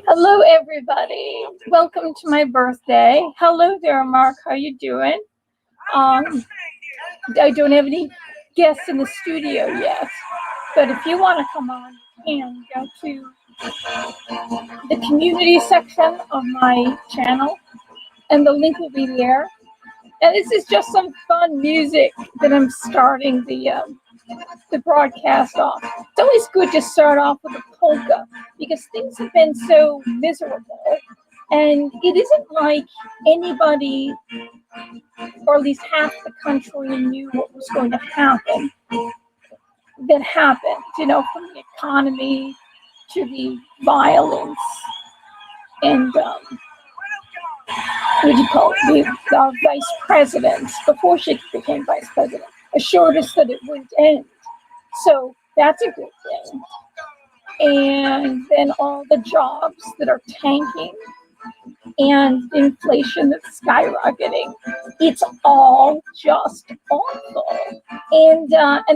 Hello, everybody. Welcome to my birthday. Hello there, Mark. How you doing? I don't have any guests in the studio yet, but if you want to come on, you can go to the community section of my channel, and the link will be there. And this is just some fun music that I'm starting the broadcast off. It's always good to start off with a polka because things have been so miserable, and it isn't like anybody, or at least half the country, knew what was going to happen. That happened, from the economy to the violence and what do you call it? The vice president, before she became vice president, assured us that it wouldn't end. So that's a good thing. And then all the jobs that are tanking and inflation that's skyrocketing. It's all just awful. And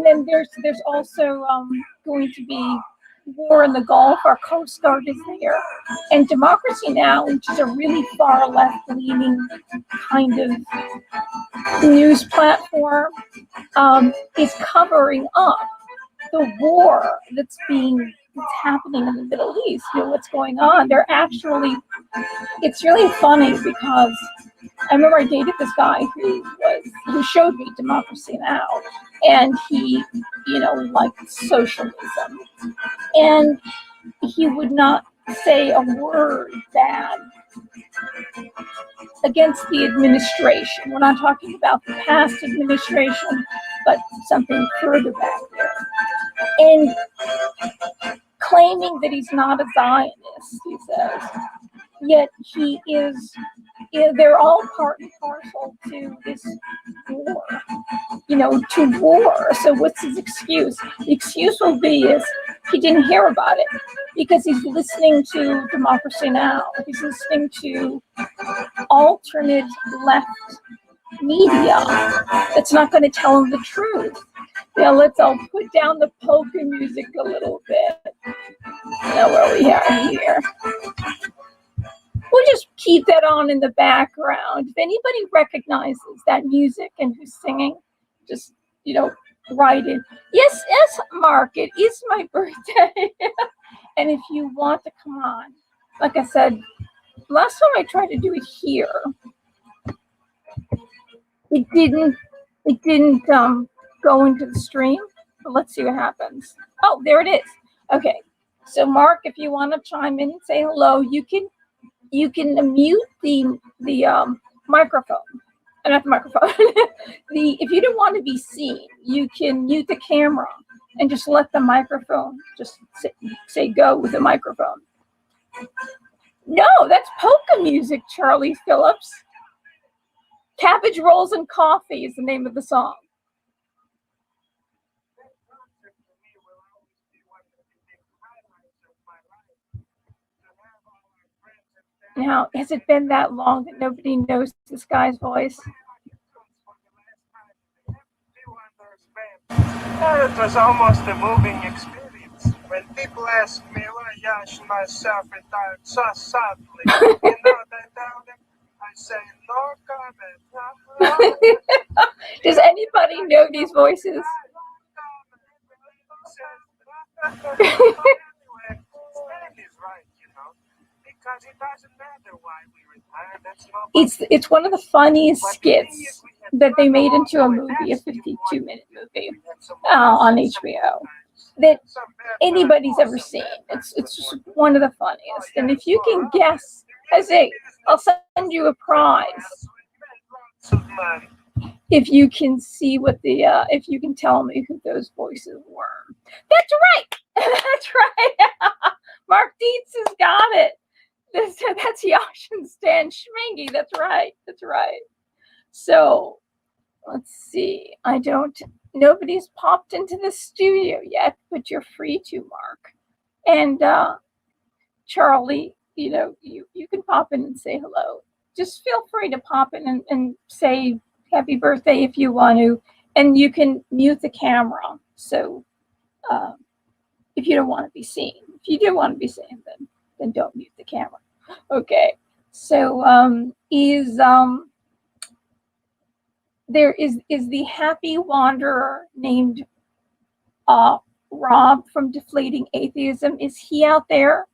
then there's also going to be war in the Gulf. Our Coast Guard is there. And Democracy Now!, which is a really far left-leaning kind of news platform, is covering up the war that's happening in the Middle East. What's going on. It's really funny because I remember I dated this guy who showed me Democracy Now! And he, liked socialism. And he would not say a word bad against the administration. We're not talking about the past administration, but something further back there. And claiming that he's not a Zionist, he says. Yet he is, they're all part and parcel to this war, to war. So what's his excuse? The excuse will be is he didn't hear about it because he's listening to Democracy Now! He's listening to alternate left media that's not going to tell him the truth. I'll put down the polka music a little bit. Where we are here. We'll just keep that on in the background. If anybody recognizes that music and who's singing, just, write in. Yes, Mark, it is my birthday. And if you want to come on, like I said, last time I tried to do it here, it didn't go into the stream. But let's see what happens. Oh, there it is. Okay. So Mark, if you want to chime in and say hello, you can mute the microphone. Not the microphone. If you don't want to be seen, you can mute the camera and just let the microphone just say go with the microphone. No, that's polka music, Charlie Phillips. Cabbage Rolls and Coffee is the name of the song. Now, has it been that long that nobody knows this guy's voice? It was almost a moving experience. When people ask me why I self-retired so sadly, they tell them, I say, no comment. Does anybody know these voices? Anyway, Stan is right, because it doesn't matter why we retire. That's no It's one of the funniest skits that they made into a movie, a 52-minute movie on HBO that anybody's ever seen. It's just one of the funniest. And if you can guess, I'll send you a prize if you can see if you can tell me who those voices were. That's right. That's right. Mark Dietz has got it. That's Yash and Stan Schmingy. That's right. So let's see. Nobody's popped into the studio yet, but you're free to, Mark. And Charlie, you can pop in and say hello. Just feel free to pop in and say happy birthday if you want to. And you can mute the camera. So if you don't want to be seen. If you do want to be seen, then don't mute the camera. Okay. So there is the happy wanderer named Rob from Deflating Atheism. Is he out there?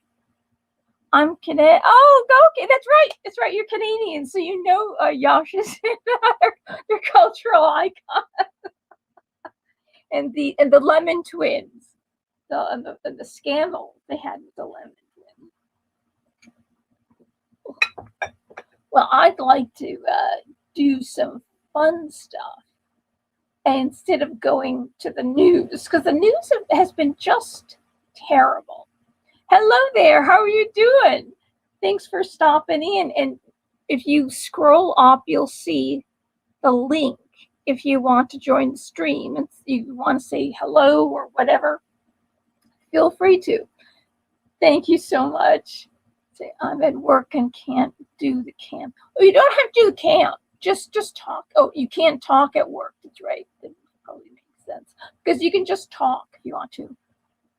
I'm Canadian. Oh, okay, that's right. That's right. You're Canadian, so you know Yash is your cultural icon. And the Lemon Twins, the scandal they had with the Lemon Twins. Well, I'd like to do some fun stuff instead of going to the news, because the news has been just terrible. Hello there. How are you doing? Thanks for stopping in. And if you scroll up, you'll see the link if you want to join the stream and you want to say hello or whatever. Feel free to. Thank you so much. Say, I'm at work and can't do the camp. Oh, you don't have to do the camp. Just talk. Oh, you can't talk at work. That's right. That probably makes sense. Because you can just talk if you want to.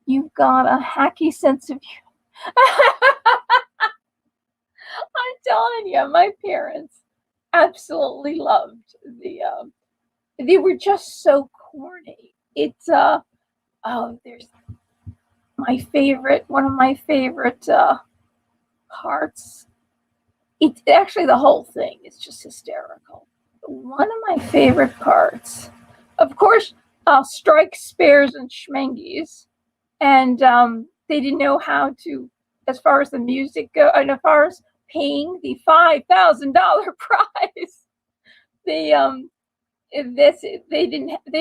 You've got a hacky sense of humor. I'm telling you, my parents absolutely loved they were just so corny. It's there's one of my favorite parts. It's actually the whole thing is just hysterical. One of my favorite parts, of course, strike spares and schmengies, and they didn't know how to, as far as the music go, and as far as paying the $5,000 prize, they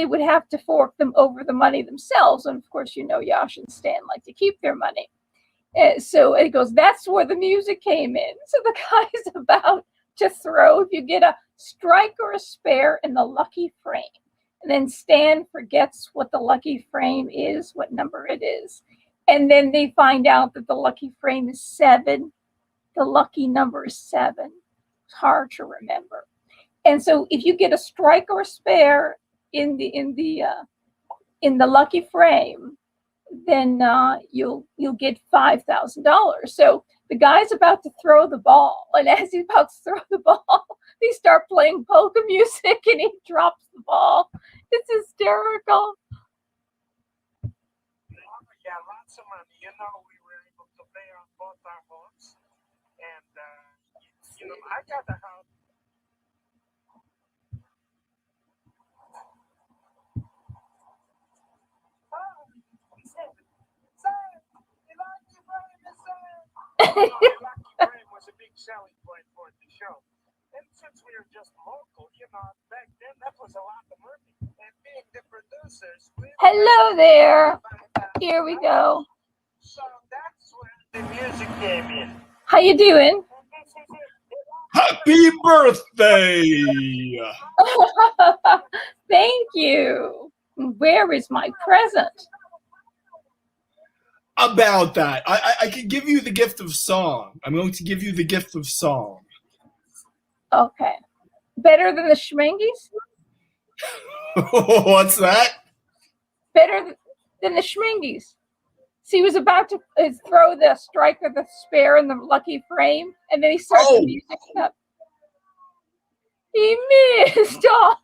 would have to fork them over the money themselves, and of course, Yash and Stan like to keep their money. So it goes, that's where the music came in. So the guy's about to throw, if you get a strike or a spare in the lucky frame. And then Stan forgets what the lucky frame is, what number it is. And then they find out that the lucky frame is 7. The lucky number is 7. It's hard to remember. And so if you get a strike or a spare in the lucky frame, then you'll get $5,000. So the guy's about to throw the ball, and as he's about to throw the ball, they start playing polka music, and he drops the ball. It's hysterical. Yeah, lots of money. We were able to pay off both our homes, and I got a house. Lucky frame was a big selling point for the show. And since we were just local, back then that was a lot of money. And being the producers, hello there. Here we go. So that's where the music came in. How you doing? Happy birthday! Thank you. Where is my present? About that, I can give you the gift of song. I'm going to give you the gift of song. Okay. Better than the schmengies? What's that? Better than the schmengies. So he was about to throw the strike or the spare in the lucky frame, and then he starts the music up. He missed. Oh.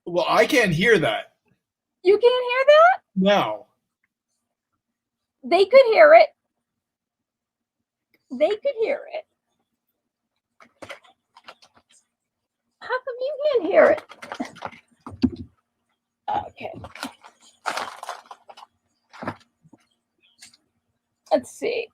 Well, I can't hear that. You can't hear that? No. They could hear it. They could hear it. How come you can't hear it? Okay. Let's see.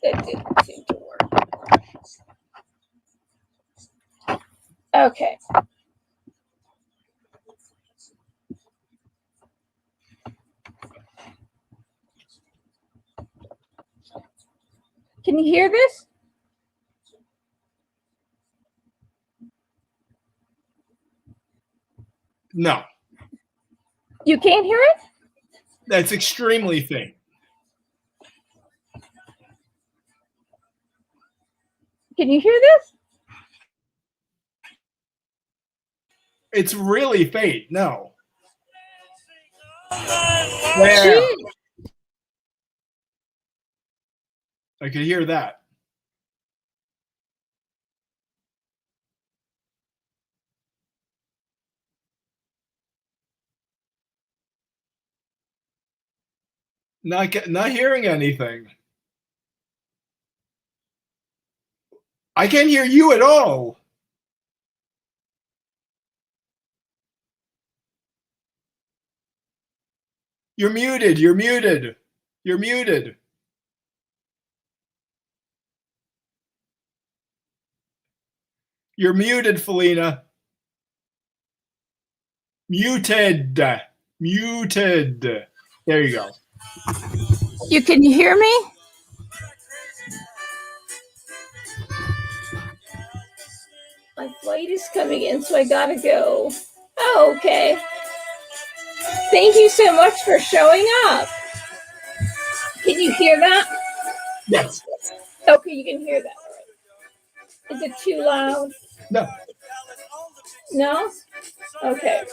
It didn't seem to work. Okay. Can you hear this? No. You can't hear it? That's extremely faint. Can you hear this? It's really faint. No. There. Gee. I could hear that. Not hearing anything. I can't hear you at all. You're muted. You're muted. You're muted. You're muted, Felina. Muted. Muted. There you go. You can hear me? My flight is coming in, so I gotta go. Oh, okay. Thank you so much for showing up. Can you hear that? Yes. Okay, you can hear that. Is it too loud? No. No? Okay.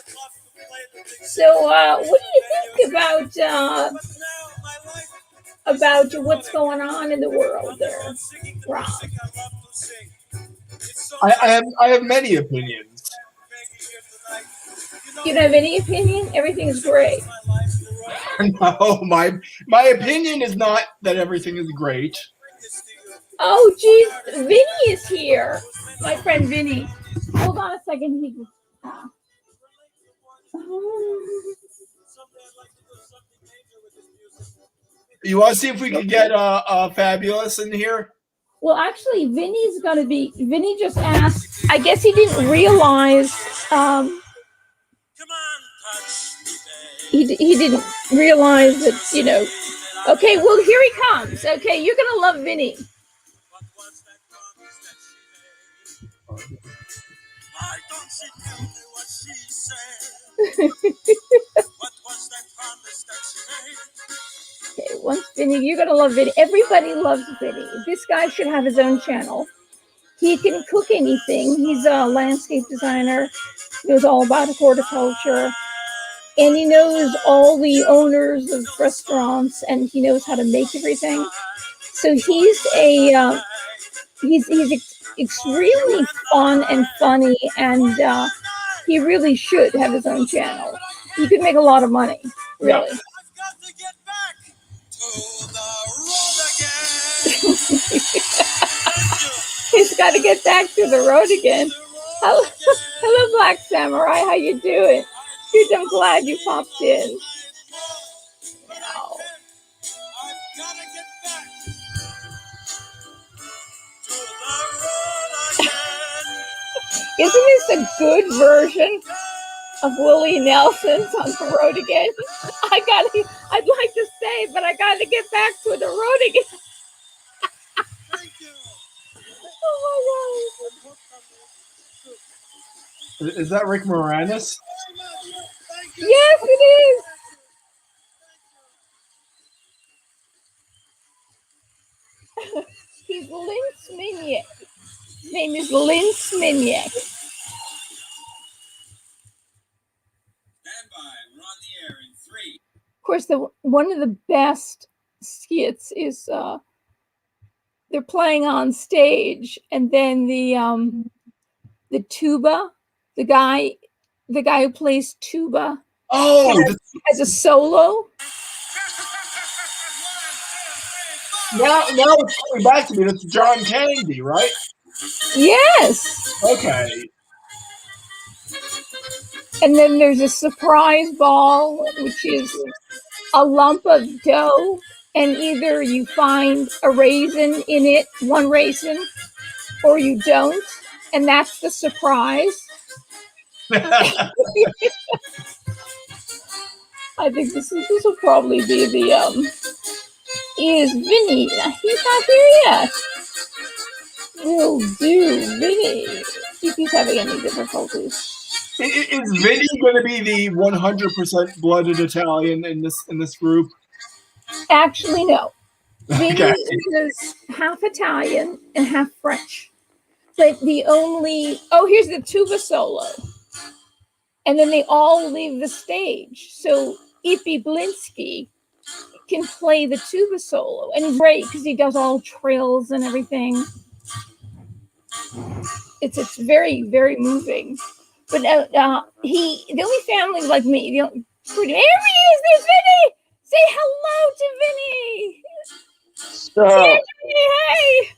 So, what do you think about what's going on in the world there, Rob? I have many opinions. You don't have any opinion? Everything's great. No, my opinion is not that everything is great. Oh, geez, Vinny is here. My friend Vinny. Hold on a second. You want to see if we can get Fabulous in here? Well, actually, Vinny just asked. I guess he didn't realize. He didn't realize that, you know. Okay, well, here he comes. Okay, you're going to love Vinny. Okay, once Vinny, you're going to love Vinny. Everybody loves Vinny. This guy should have his own channel. He can cook anything. He's a landscape designer. He knows all about horticulture. And he knows all the owners of restaurants, and he knows how to make everything. So he's extremely fun and funny, and he really should have his own channel. He could make a lot of money, really. Yeah. He's got to get back to the road again. Hello, Black Samurai. How you doing? Dude, I'm glad you popped in. Wow. Isn't this a good version of Willie Nelson's On the Road Again? I'd like to say, but I gotta get back to the road again. Thank you. Oh my God. Is that Rick Moranis? Yes, it is. He's Lynn Sminiak. His name is Lynn Sminiak. Of course, one of the best skits is they're playing on stage, and then the tuba, the guy who plays tuba, has a solo. Now it's coming back to me. That's John Candy, right? Yes. Okay. And then there's a surprise ball, which is a lump of dough, and either you find a raisin in it, one raisin, or you don't, and that's the surprise. I think this will probably be is Vinny. He's not here yet. Will do, Vinny. See if he's having any difficulties. Is Vinny going to be the 100% blooded Italian in this group? Actually, no. Vinny Okay. is half Italian and half French. But here's the tuba solo. And then they all leave the stage. So Ippy Blinsky can play the tuba solo. And he's great because he does all trills and everything. It's very, very moving. But the only family like me, there he is, there's Vinny! Say hello to Vinny! So, Hey!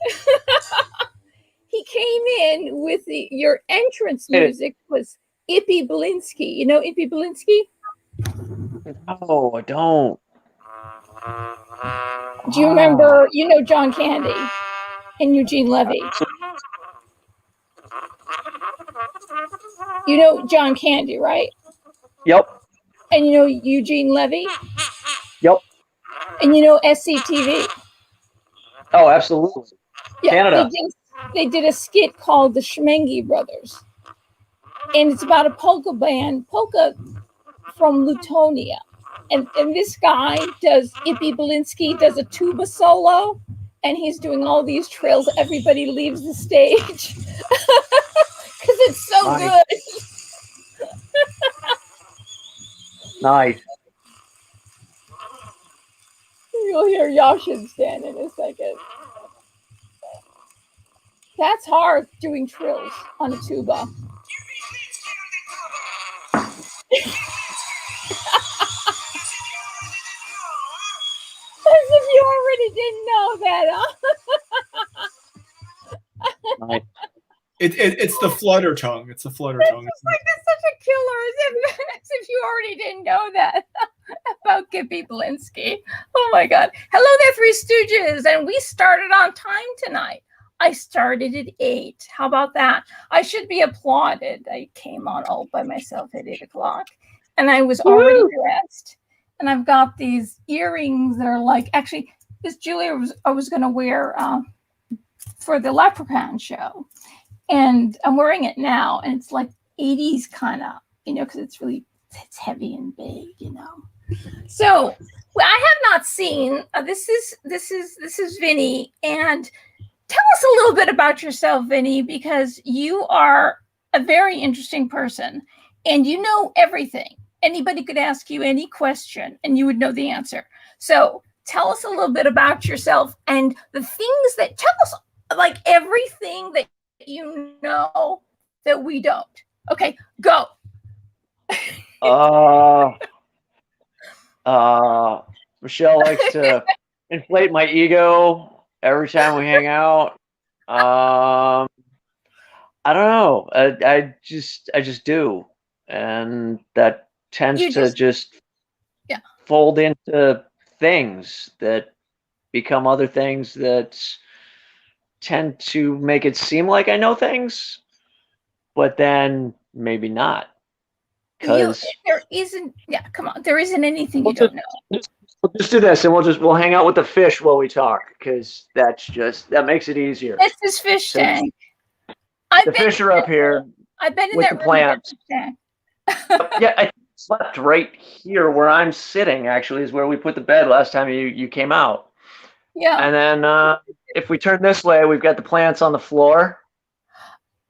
He came in with your entrance music was Ippy Blinsky. You know Ippy Blinsky? no, I don't. Do you remember, John Candy and Eugene Levy? You know John Candy, right? Yep. And you know Eugene Levy? Yep. And you know SCTV? Oh, absolutely. Yeah, Canada. They did a skit called The Schmengi Brothers. And it's about a polka from Lutonia. And this guy Ippy Blinsky does a tuba solo, and he's doing all these trills. Everybody leaves the stage. Because it's so Nice. good. Nice. You'll hear Yashin stand in a second. That's hard, doing trills on a tuba. As if you already didn't know that, huh? Nice. It's the flutter tongue. It's the flutter tongue. It's like that's such a killer, as if you already didn't know that about Ippy Blinsky. Oh my God. Hello there, Three Stooges. And we started on time tonight. I started at 8. How about that? I should be applauded. I came on all by myself at 8 o'clock. And I was already dressed. And I've got these earrings that are like, actually, this Julia I was going to wear for the Leprechaun show. And I'm wearing it now, and it's like 80s kind of, because it's heavy and big, So I have not seen. This is Vinny, and tell us a little bit about yourself, Vinny, because you are a very interesting person, and you know everything. Anybody could ask you any question, and you would know the answer. So tell us a little bit about yourself and the things that tell us, like everything that you know that we don't. Okay, go. Michelle likes to inflate my ego every time we hang out. I don't know. I just do, and that tends to just fold into things that become other things that tend to make it seem like I know things, but then maybe not. Because there isn't. Yeah, come on. There isn't anything you don't know. We'll just do this, and we'll hang out with the fish while we talk, because that makes it easier. That's his fish tank. The fish are up here. I've been in with that the plants. Yeah, I slept right here where I'm sitting. Actually, is where we put the bed last time you came out. Yeah. And then if we turn this way, we've got the plants on the floor.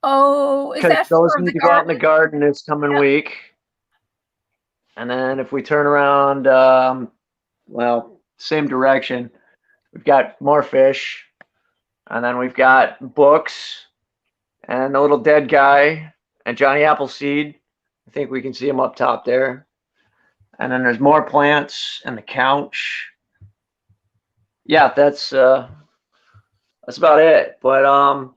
Oh, is that those for need the to go out in garden? the garden this coming week. And then if we turn around, same direction, we've got more fish, and then we've got books, and the little dead guy, and Johnny Appleseed. I think we can see him up top there. And then there's more plants and the couch. Yeah, that's about it. But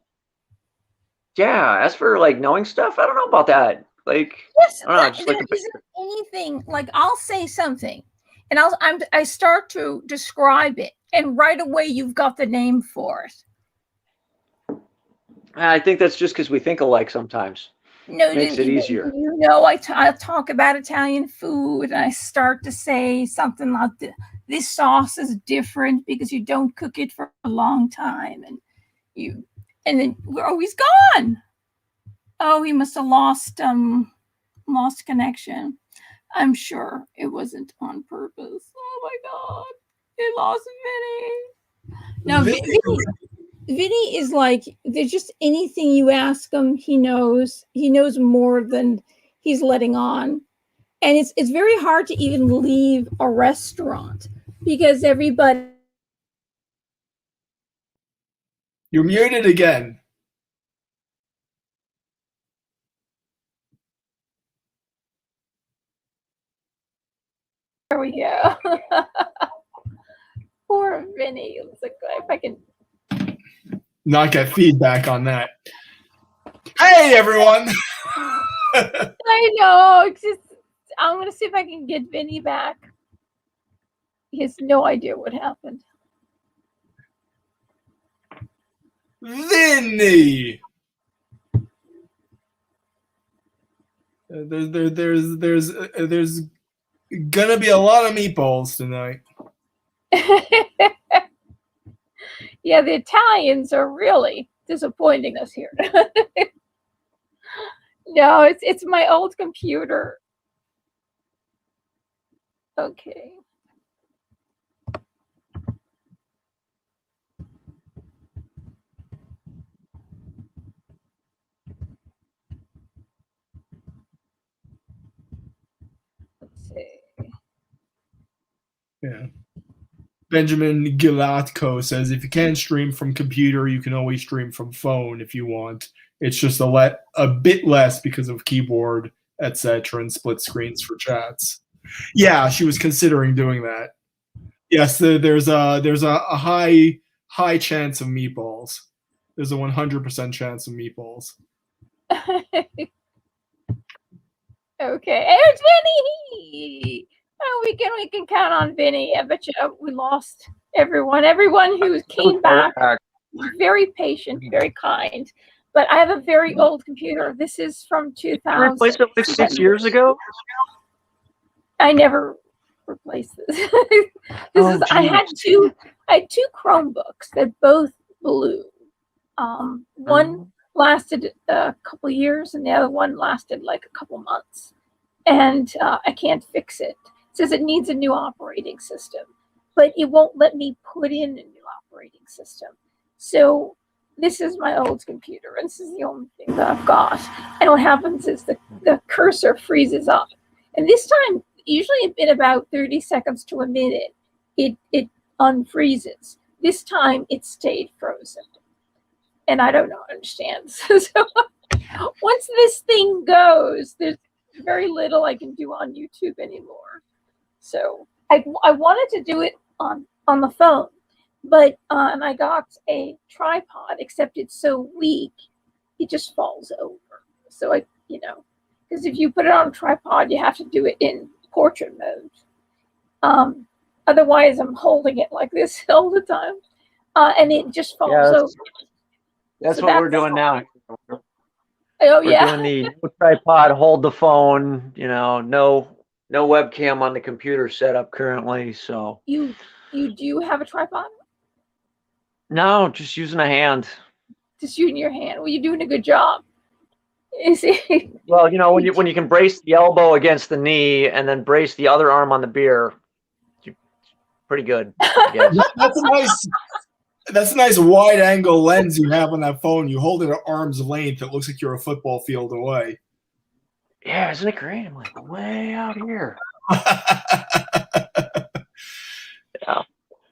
yeah, as for like knowing stuff, I don't know about that. Like, yes, I don't know, just there like isn't anything. Like I'll say something, and I start to describe it, and right away you've got the name for it. I think that's just because we think alike sometimes. No, Makes it easier. I talk about Italian food, and I start to say something like this sauce is different because you don't cook it for a long time, and then he's gone. Oh, he must have lost connection. I'm sure it wasn't on purpose. Oh my God, he lost Vinny. No, Vinny is like, there's just anything you ask him, he knows. He knows more than he's letting on. And it's very hard to even leave a restaurant because everybody. You're muted again. There we go. Poor Vinny. Let's look if I can not get feedback on that. Hey, everyone. I know. It's just, I'm going to see if I can get Vinny back. He has no idea what happened. Vinny. There's gonna be a lot of meatballs tonight. Yeah, the Italians are really disappointing us here. No, it's my old computer. Okay. Let's see. Yeah. Benjamin Gilatko says, if you can't stream from computer, you can always stream from phone if you want. It's just a bit less because of keyboard, etc., and split screens for chats. Yeah, she was considering doing that. Yes, there's a high chance of meatballs. There's a 100% chance of meatballs. Okay, there's Vinny. Oh, we can count on Vinny. I bet you we lost everyone. Everyone who came back, very patient, very kind. But I have a very old computer. This is from 2000. You replaced it like 6 years ago? I never replaced this. I had two Chromebooks that both blew. One lasted a couple years, and the other one lasted like a couple months. And I can't fix it. It says it needs a new operating system, but it won't let me put in a new operating system. So this is my old computer, and this is the only thing that I've got. And what happens is the cursor freezes up. And this time, usually in about 30 seconds to a minute, it unfreezes. This time, it stayed frozen. And I don't understand. So once this thing goes, there's very little I can do on YouTube anymore. So I wanted to do it on the phone, but and I got a tripod, except it's so weak, it just falls over. So because if you put it on a tripod, you have to do it in portrait mode. Otherwise, I'm holding it like this all the time, and it just falls over. That's so what we're doing now. Oh, we're doing the no tripod, hold the phone, no webcam on the computer setup currently. So you do have a tripod? No, just using a hand. Just using your hand. Well, you're doing a good job. Is it? Well, when you can brace the elbow against the knee and then brace the other arm on the beer, you're pretty good. That's a nice wide angle lens you have on that phone. You hold it at arm's length. It looks like you're a football field away. Yeah, isn't it great? I'm like way out here.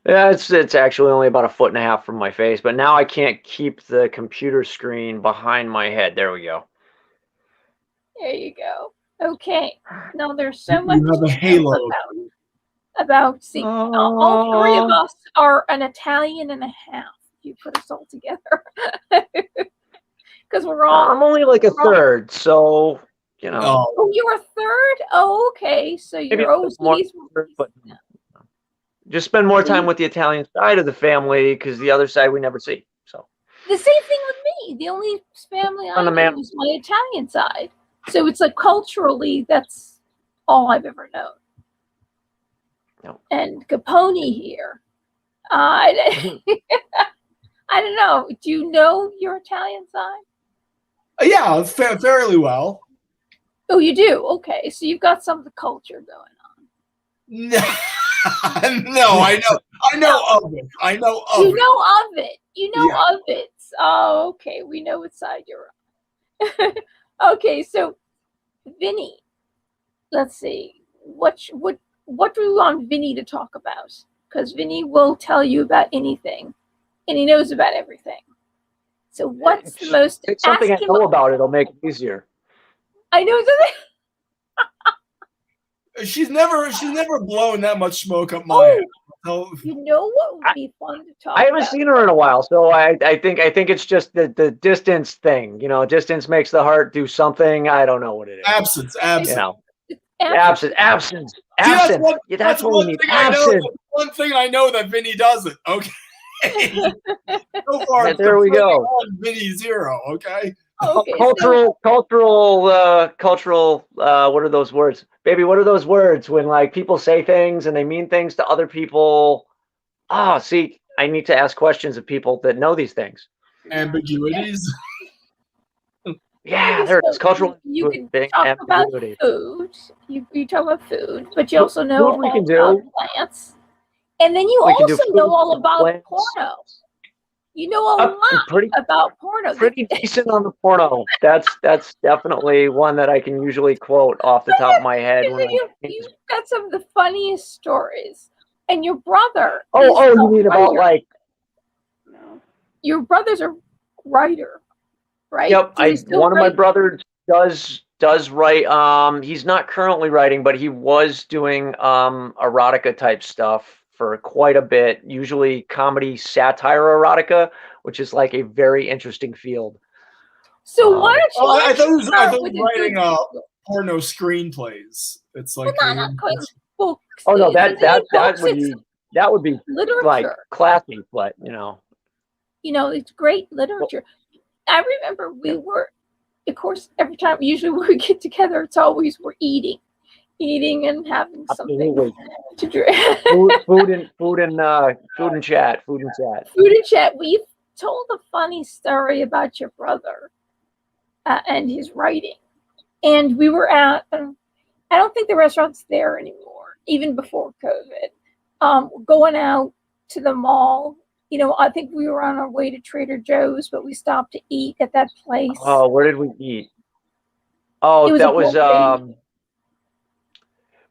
Yeah, it's actually only about 1.5 feet from my face, but now I can't keep the computer screen behind my head. There we go. There you go. Okay. Now there's so much you have a halo. about see, all three of us are an Italian and a half. You put us all together. Because we're all. I'm only like a third, so Oh, you were a third? Oh, okay. So you're overseas. But just spend more time with the Italian side of the family because the other side we never see. So the same thing with me. The only family I know is my Italian side. So it's like culturally, that's all I've ever known. No. And Capone here. I don't know. Do you know your Italian side? Yeah, fairly well. Oh, you do? Okay. So you've got some of the culture going on. No, no, I know of it. I know of You it. know of it. You know Yeah. of it. Oh, okay. We know what side you're on. Okay, so Vinny, let's see. What do we want Vinny to talk about? Because Vinny will tell you about anything, and he knows about everything. So what's the most? Pick something I know about. It'll make it easier. I know something. She's never blown that much smoke up my ass. So, You know what would be fun to talk about? I haven't seen her in a while, so I think it's just the distance thing. You know, distance makes the heart do something. I don't know what it is. Absence. You know, Absence. absence. See, That's what we need. thing I know. Absence. That's one thing I know that Vinny doesn't. Okay. So far, Yeah, there we go. Vinny 0. Okay. Okay, cultural. What are those words, baby? What are those words when like people say things and they mean things to other people? See, I need to ask questions of people that know these things. Ambiguities. Yeah, there it is. Cultural. You can talk about food. You talk about food, but you also know food we all can about do. plants, and then you also know all about porno. You know a lot about porno. Pretty decent on the porno. That's definitely one that I can usually quote off the top of my head. You've got some of the funniest stories, and your brother. You mean about like? Your brother's a writer, right? Yep, one of my brothers does write. He's not currently writing, but he was doing erotica type stuff for quite a bit, usually comedy satire erotica, which is like a very interesting field. So why don't you? I thought he was writing porno screenplays. It's like not books. Oh no, that would be literature. Like classy, but you know, it's great literature. I remember we were, of course, every time usually when we get together, it's always we're eating and having something to drink. food and chat. Food and chat. We've told a funny story about your brother and his writing, and we were at. I don't think the restaurant's there anymore, even before COVID. Going out to the mall. I think we were on our way to Trader Joe's, but we stopped to eat at that place. Oh, where did we eat? Oh, that was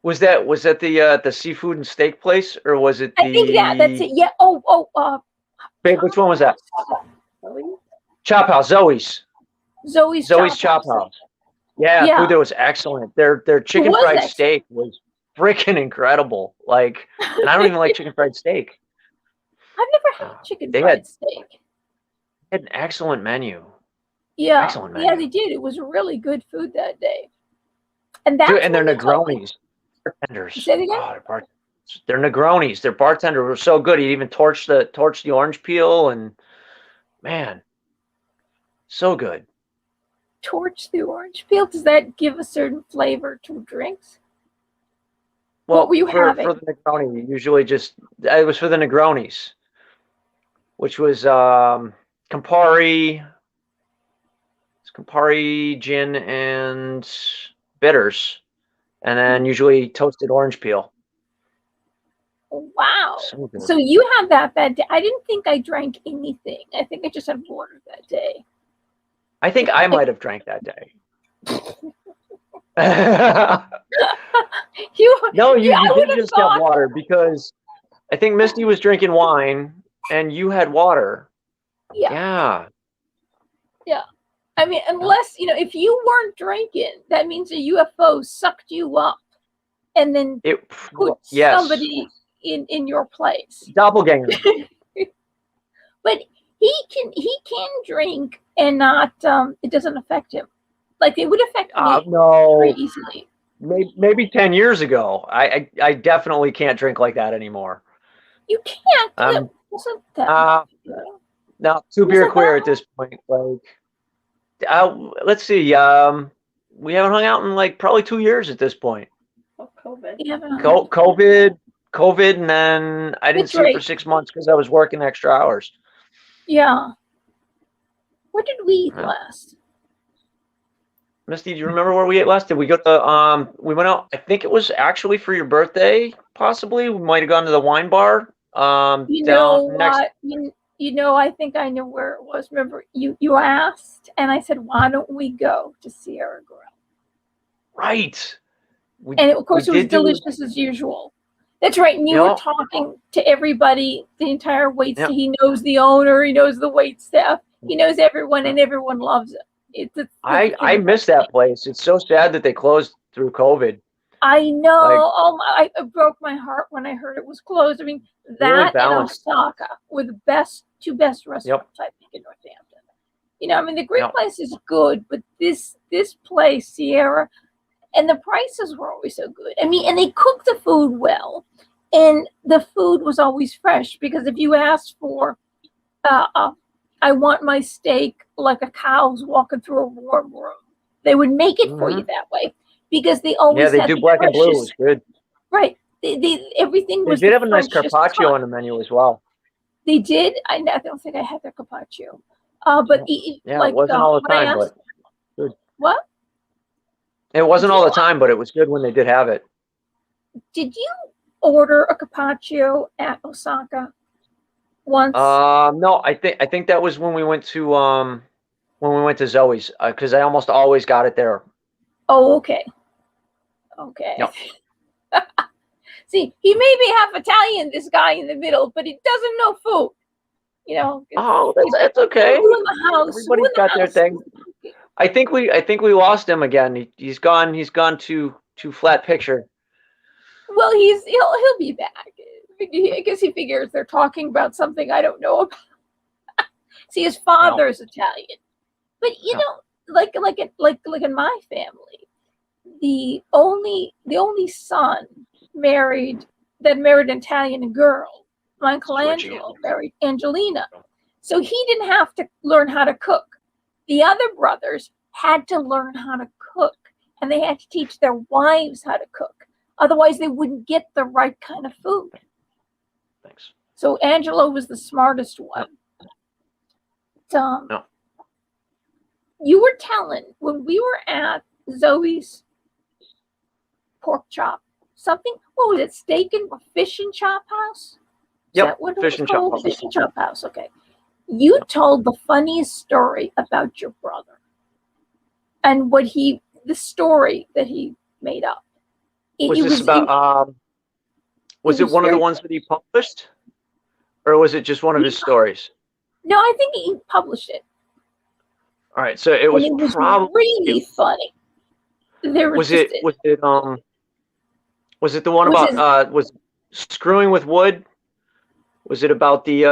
Was that the seafood and steak place, or was it the? I think that's it. Yeah. Babe, which one was that? Chop House, Zoe's Chop House. Yeah, food there was excellent. Their chicken fried steak was freaking incredible. Like, and I don't even like chicken fried steak. I've never had chicken fried steak. They had an excellent menu. Yeah, excellent menu. Yeah, they did. It was really good food that day. And they're Negronis. Bartenders. Say it again? They're Negronis. Their bartender was so good. He even torched the orange peel, and man, so good. Torch the orange peel? Does that give a certain flavor to drinks? Well, what were you having? For the Negroni, usually it was for the Negronis, which was Campari, gin, and bitters, and then usually toasted orange peel. Wow. So you had that day. I didn't think I drank anything. I think I just had water that day. I think I might have drank that day. You didn't just have water, because I think Misty was drinking wine and you had water. Yeah. I mean, unless, if you weren't drinking, that means a UFO sucked you up and then put somebody in your place. Doppelganger. But he can drink and not, it doesn't affect him. Like, it would affect me pretty easily. Maybe 10 years ago. I definitely can't drink like that anymore. You can't. No, too beer queer at this point. Like, let's see. We haven't hung out in like probably 2 years at this point. COVID. COVID, and then I didn't That's see it for right. 6 months because I was working extra hours. Yeah. What did we eat Yeah. last? Misty, do you remember where we ate last? Did we go to we went out, I think it was actually for your birthday, possibly. We might have gone to the wine bar. You know Down next. what? You know, I think I know where it was. Remember, you asked, and I said, "Why don't we go to Sierra Grill?" Right. And of course, it was did do delicious as usual. That's right. And you were Yep. talking to everybody, the entire wait staff. Yep. He knows the owner. He knows the wait staff. He knows everyone, and everyone loves him. I miss that place. It's so sad that they closed through COVID. I know. Like, It broke my heart when I heard it was closed. I mean, really that and balanced. Osaka were the two best restaurants, I think, in Northampton. You know, I mean, the Greek Yep. place is good, but this place, Sierra, and the prices were always so good. I mean, and they cooked the food well, and the food was always fresh, because if you asked for, I want my steak like a cow's walking through a warm room, they would make it for you that way, because they always Yeah, they had do the black and blue. It was freshest. good. Right. Everything They was did the have a nice freshest carpaccio cut. on the menu as well. They did. I don't think I had their carpaccio. But Yeah, like it wasn't all the when I time, asked, but good. what It wasn't did all you the time, but it was good when they did have it. did you order a carpaccio at Osaka once? No, I think that was when we went to Zoe's, because I almost always got it there. Oh, okay. Okay. Yep. See, he may be half Italian, this guy in the middle, but he doesn't know food. You know. Oh, that's okay. Who in the house? Everybody's got their thing. I think we lost him again. He's gone to flat picture. Well, he'll be back. I guess he figures they're talking about something I don't know about. See, his father's Italian, but you know, like in my family, the only son married an Italian girl. My Uncle Angelo married Angelina, so he didn't have to learn how to cook. The other brothers had to learn how to cook, and they had to teach their wives how to cook. Otherwise, they wouldn't get the right kind of food. Thanks. So Angelo was the smartest one. No. You were telling when we were at Zoe's pork chop, something, what was it, steak and fish and chop house? Yep, fish and chop house. Fish and chop house, okay. You told the funniest story about your brother and the story that he made up. Was it one of the ones that he published, or was it just one of his stories? No, I think he published it. All right, so it was probably really funny. Was it the one about was screwing with wood? Was it about the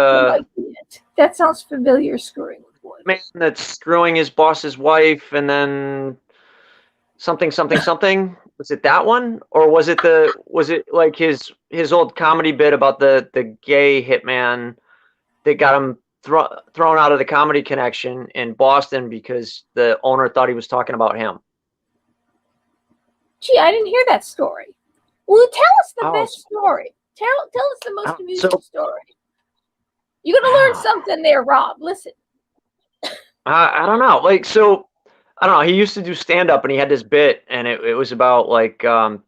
that sounds familiar, screwing with wood. Man that's screwing his boss's wife, and then something? Was it that one, or was it like his old comedy bit about the gay hitman that got him thrown out of the Comedy Connection in Boston because the owner thought he was talking about him? Gee, I didn't hear that story. Well, tell us the best story. Tell us the most amusing story. You're gonna learn something there, Rob. Listen. I don't know. Like, so I don't know. He used to do stand up, and he had this bit, and it was about like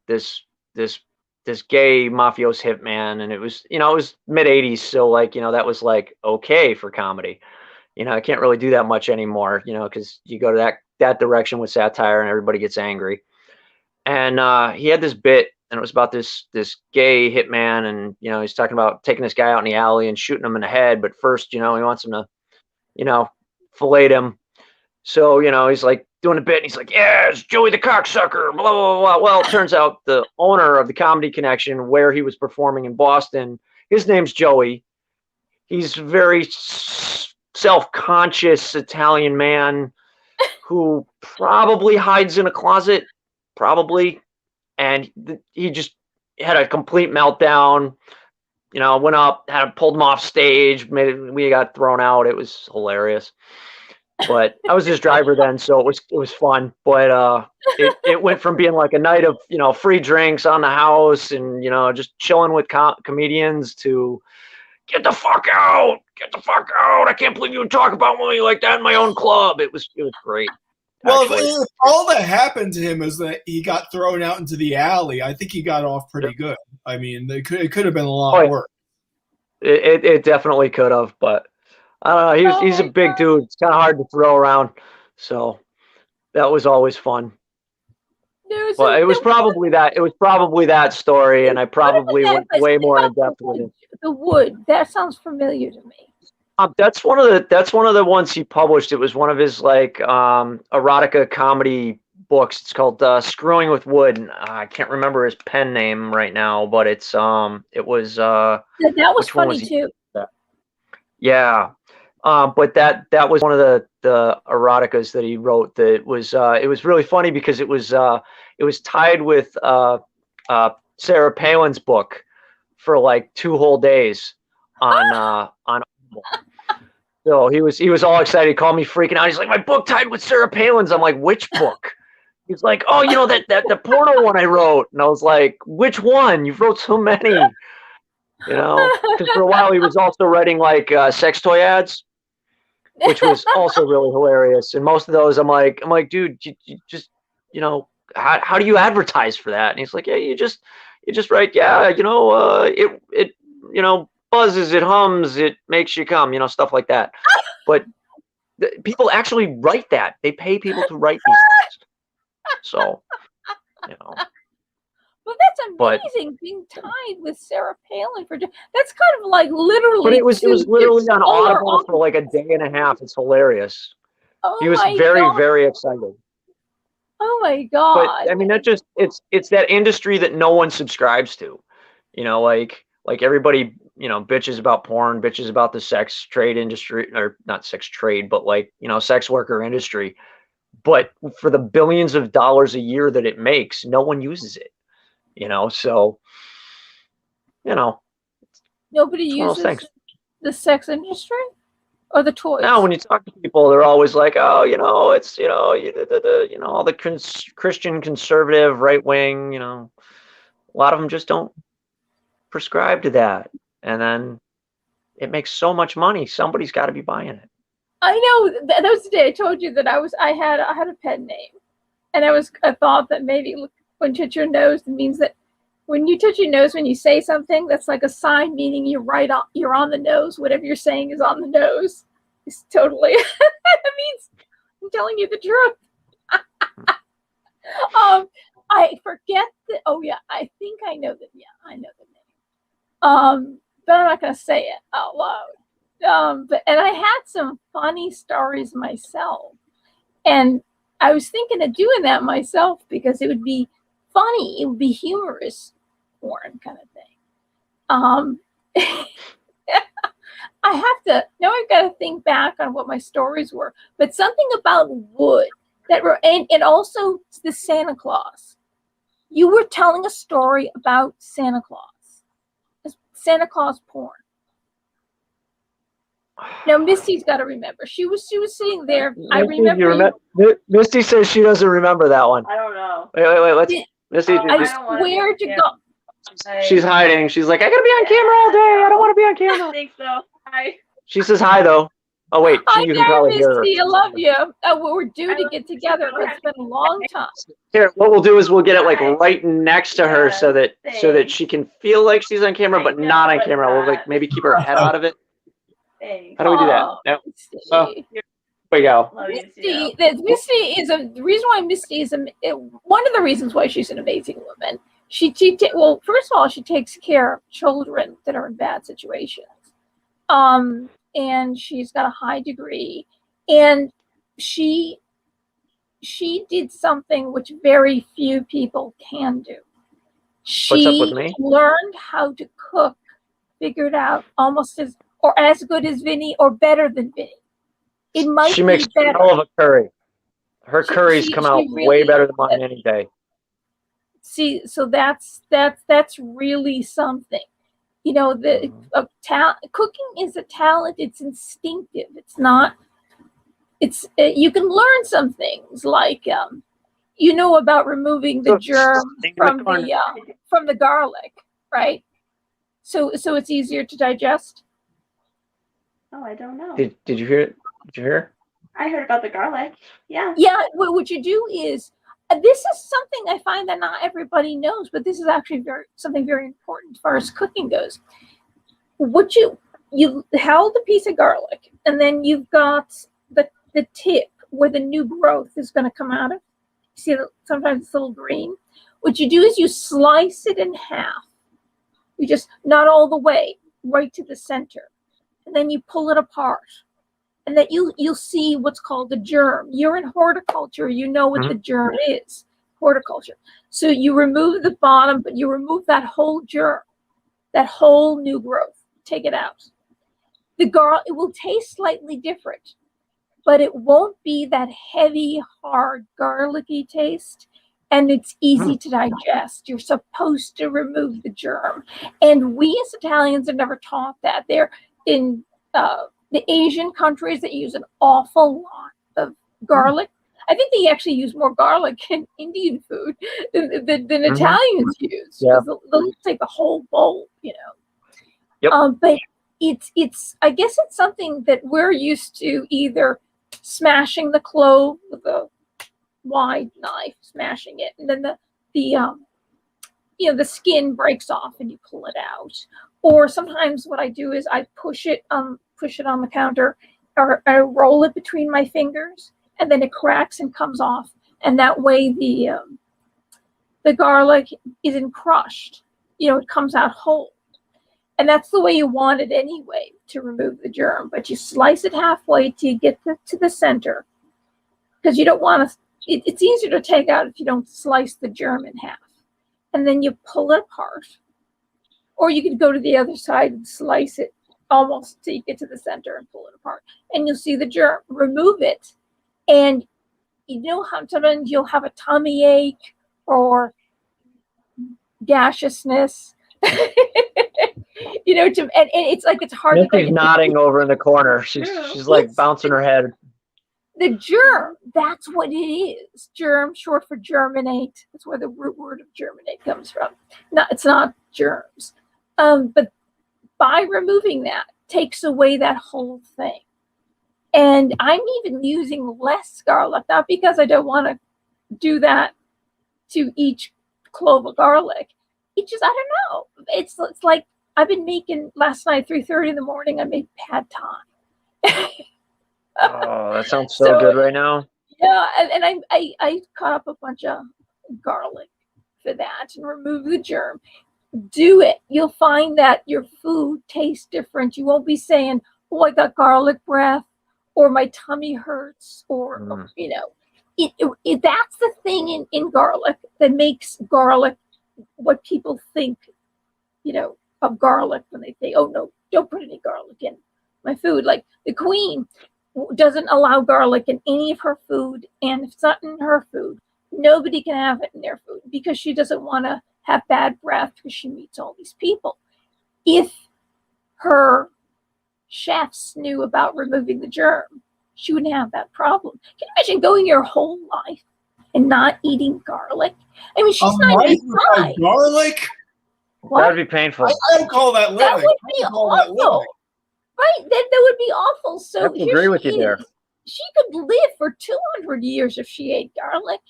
this gay mafioso hitman, and it was it was mid '80s, so like that was like okay for comedy. I can't really do that much anymore, because you go to that direction with satire, and everybody gets angry. And he had this bit, and it was about this gay hitman, and he's talking about taking this guy out in the alley and shooting him in the head, but first he wants him to fillet him. So he's like doing a bit, and he's like, yeah, it's Joey the cocksucker, blah blah blah. Well, it turns out the owner of the Comedy Connection, where he was performing in Boston, his name's Joey. He's a very self-conscious Italian man who probably hides in a closet. Probably, and he just had a complete meltdown. Went up, pulled him off stage. We got thrown out. It was hilarious. But I was his driver then, so it was fun. But it went from being like a night of free drinks on the house and just chilling with comedians to get the fuck out, get the fuck out. I can't believe you would talk about me like that in my own club. It was great. Well, actually. if all that happened to him is that he got thrown out into the alley, I think he got off pretty good. I mean, it could have been a lot worse. It definitely could have, but I don't know. He's a big dude. It's kind of hard to throw around, so that was always fun. But it was probably that story, and I probably went way more in depth with it. The Wood. That sounds familiar to me. That's one of the ones he published. It was one of his like erotica comedy books. It's called Screwing with Wood. And, I can't remember his pen name right now, but it was that was funny too. Yeah. But that was one of the eroticas that he wrote. That it was really funny because it was tied with Sarah Palin's book for like 2 whole days on So he was all excited. He called me freaking out. He's like, my book tied with Sarah Palin's. I'm like, which book? He's like, oh, that the porno one I wrote. And I was like, which one? You've wrote so many. Because for a while he was also writing like sex toy ads, which was also really hilarious. And most of those, I'm like, dude, you just, how do you advertise for that? And he's like, yeah, you just write, yeah, it buzzes, it hums, it makes you come, stuff like that. But people actually write that. They pay people to write these things. So, Well, that's amazing, being tied with Sarah Palin for. That's kind of like literally. But it was literally on Audible for like a day and a half. It's hilarious. He was very, very excited. Oh my God. But I mean, it's that industry that no one subscribes to, like everybody, bitches about porn, bitches about the sex trade industry, or not sex trade, but like, sex worker industry. But for the billions of dollars a year that it makes, no one uses it, so, nobody uses the sex industry or the toys. No, when you talk to people, they're always like, oh, it's, all the Christian conservative right wing, a lot of them just don't prescribe to that. And then it makes so much money. Somebody's got to be buying it. I know. That was the day I told you that I had a pen name, and I thought that maybe when you touch your nose, it means that when you touch your nose when you say something, that's like a sign meaning you're on the nose. Whatever you're saying is on the nose. It's totally. That means I'm telling you the truth. I forget that. Oh yeah, I think I know that. Yeah, I know the name. But I'm not gonna say it out loud. And I had some funny stories myself, and I was thinking of doing that myself because it would be funny. It would be humorous porn kind of thing. I have to now. I've got to think back on what my stories were, but something about wood that were, and also the Santa Claus. You were telling a story about Santa Claus porn. Now Misty's got to remember. She was sitting there. I remember. Misty says she doesn't remember that one. I don't know. Wait. Let's. Misty, I swear to God. She's hiding. She's like, I gotta be on camera all day. I don't want to be on camera. I think so. Hi. She says hi though. Oh wait, you can probably hear her. Misty, I love you. We're due to get together. It's been a long time. Here, what we'll do is we'll get it like right next to her so that she can feel like she's on camera but not on camera. We'll like maybe keep her head out of it. Thanks. How do we do that? No. Here we go. Misty is the reason why Misty is one of the reasons why she's an amazing woman. Well, first of all, she takes care of children that are in bad situations. And she's got a high degree, and she did something which very few people can do. What's up with me? Learned how to cook, figured out almost as good as Vinny or better than Vinny. It might she makes be better. All of a curry. Her curries come out really way better than mine any day. See, so that's really something. The talent. Cooking is a talent. It's instinctive. It's not. you can learn some things like about removing the germ from the garlic, right? So it's easier to digest. Oh, I don't know. Did you hear it? Did you hear? I heard about the garlic. Yeah. Yeah, what you do is this is something I find that not everybody knows, but this is actually something very important as far as cooking goes. What you held a piece of garlic, and then you've got the tip where the new growth is going to come out of. See, sometimes it's a little green. What you do is you slice it in half. You just not all the way, right to the center, and then you pull it apart, and that you'll see what's called the germ. You're in horticulture, you know what the germ is. Horticulture. So you remove the bottom, but you remove that whole germ, that whole new growth. Take it out. The garlic, it will taste slightly different, but it won't be that heavy, hard, garlicky taste. And it's easy to digest. You're supposed to remove the germ. And we as Italians are never taught that. They're in the Asian countries that use an awful lot of garlic. I think they actually use more garlic in Indian food than Italians use. Yeah. They'll take a whole bowl, Yep. But it's I guess it's something that we're used to, either smashing the clove with a wide knife, smashing it, and then the skin breaks off and you pull it out. Or sometimes what I do is I push it on the counter, or I roll it between my fingers, and then it cracks and comes off, and that way the garlic isn't crushed. It comes out whole. And that's the way you want it anyway, to remove the germ. But you slice it halfway till you get to the center, because you don't want to. It's easier to take out if you don't slice the germ in half. And then you pull it apart. Or you could go to the other side and slice it almost till you get to the center and pull it apart. And you'll see the germ. Remove it. And how sometimes you'll have a tummy ache or gaseousness. And it's like it's hard to. She's nodding over in the corner. She's like bouncing her head. The germ, that's what it is. Germ, short for germinate. That's where the root word of germinate comes from. It's not germs. But by removing that, takes away that whole thing. And I'm even using less garlic, not because I don't want to do that to each clove of garlic. It's just, I don't know. It's like I've been making, last night, 3:30 in the morning, I made pad thai. Oh, that sounds so good right now. Yeah, and I cut up a bunch of garlic for that and remove the germ. Do it. You'll find that your food tastes different. You won't be saying, "Oh, I got garlic breath," or "My tummy hurts," or that's the thing in garlic that makes garlic what people think, of garlic when they say, "Oh no, don't put any garlic in my food." Like the Queen doesn't allow garlic in any of her food, and if it's not in her food, nobody can have it in their food, because she doesn't want to have bad breath because she meets all these people. If her chefs knew about removing the germ, she wouldn't have that problem. Can you imagine going your whole life and not eating garlic? I mean, she's 95. Garlic? What? That'd be painful. I don't call that living. That would be awful. Right? That would be awful. So I have to agree with you there. She could live for 200 years if she ate garlic.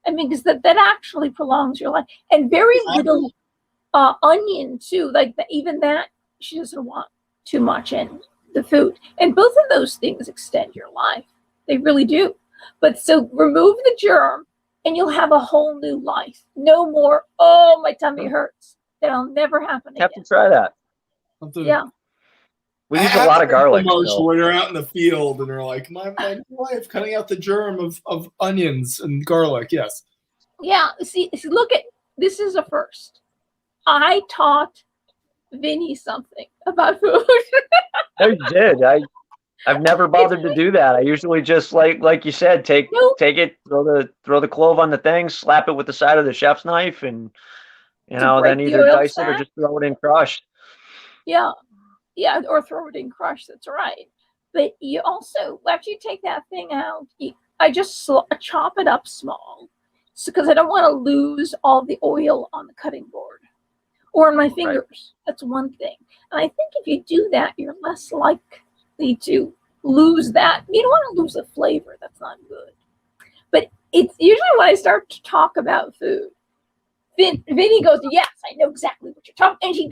I mean, because that actually prolongs your life. And very little onion, too. Like even that, she doesn't want too much in the food. And both of those things extend your life. They really do. But so remove the germ, and you'll have a whole new life. No more, "Oh, my tummy hurts." That'll never happen again. Have to try that. Yeah. We use a lot of garlic. Where they're out in the field and they're like, my wife cutting out the germ of onions and garlic. Yes. Yeah. See, look at this is a first. I taught Vinny something about food. No, you did. I've never bothered to do that. I usually just like you said, take it, throw the clove on the thing, slap it with the side of the chef's knife, and then either dice it or just throw it in crushed. Yeah. Yeah, or throw it in crushed. That's right. But you also, after you take that thing out, I just chop it up small, because I don't want to lose all the oil on the cutting board or on my fingers. Right. That's one thing. And I think if you do that, you're less likely to lose that. You don't want to lose the flavor. That's not good. But it's usually when I start to talk about food, Vinny goes, yes, I know exactly what you're talking. And she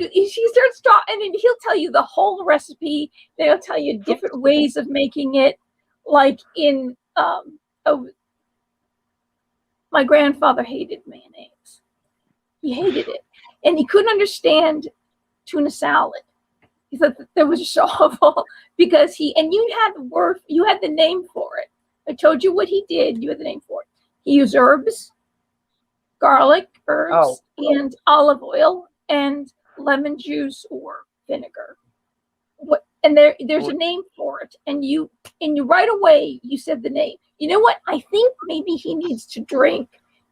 starts talking, and he'll tell you the whole recipe. They'll tell you different ways of making it. Like my grandfather hated mayonnaise. He hated it. And he couldn't understand tuna salad. He thought that there was just awful because you had the name for it. I told you what he did. You had the name for it. He used herbs, garlic, and olive oil and lemon juice or vinegar. And there's a name for it. And you right away you said the name. You know what? I think maybe he needs to drink,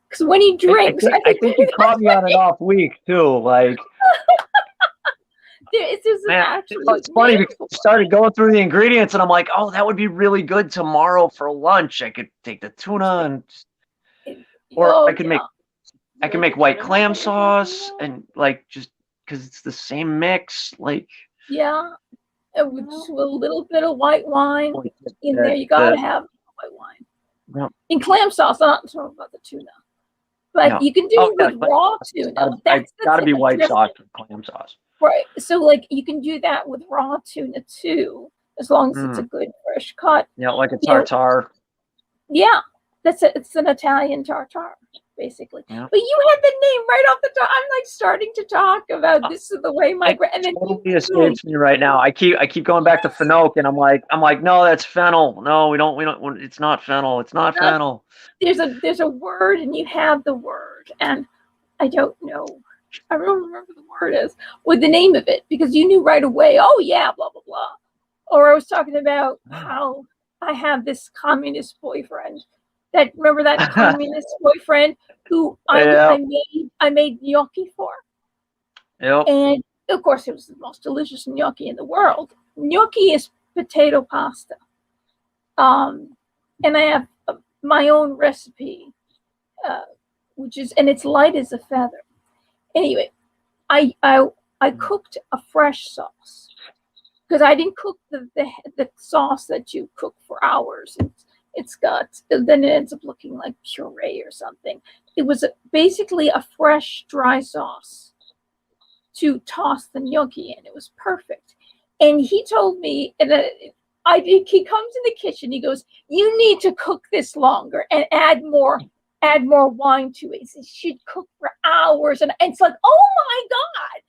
because when he drinks, I think he caught me on an off week too. Like, it's funny because I started going through the ingredients, and I'm like, oh, that would be really good tomorrow for lunch. I could take the tuna I can make white clam sauce, and like, just because it's the same mix, like. Yeah. With a little bit of white wine in there. You gotta have white wine. Yeah. In clam sauce, I'm not talking about the tuna. But you can do it with raw tuna. That's gotta be white sauce with clam sauce. Right. So like you can do that with raw tuna too, as long as it's a good fresh cut. Yeah, like a tartare. Yeah. It's an Italian tartare, basically. Yeah. But you had the name right off the top. I'm like starting to talk about this is the way my and then totally escapes me right now. I keep going back to fennel, and I'm like, no, that's fennel. No, we don't. It's not fennel. It's not fennel. There's a word, and you have the word, and I don't know. I don't remember the word is with the name of it, because you knew right away. Oh yeah, blah blah blah. Or I was talking about how I have this communist boyfriend. Remember that communist boyfriend who I made gnocchi for? Yep. And of course, it was the most delicious gnocchi in the world. Gnocchi is potato pasta. And I have my own recipe, and it's light as a feather. Anyway, I cooked a fresh sauce, because I didn't cook the sauce that you cook for hours. Then it ends up looking like puree or something. It was basically a fresh dry sauce to toss the gnocchi in. It was perfect. And he told me, and he comes in the kitchen. He goes, "You need to cook this longer and add more wine to it." He says, "You should cook for hours." And it's like, oh my God.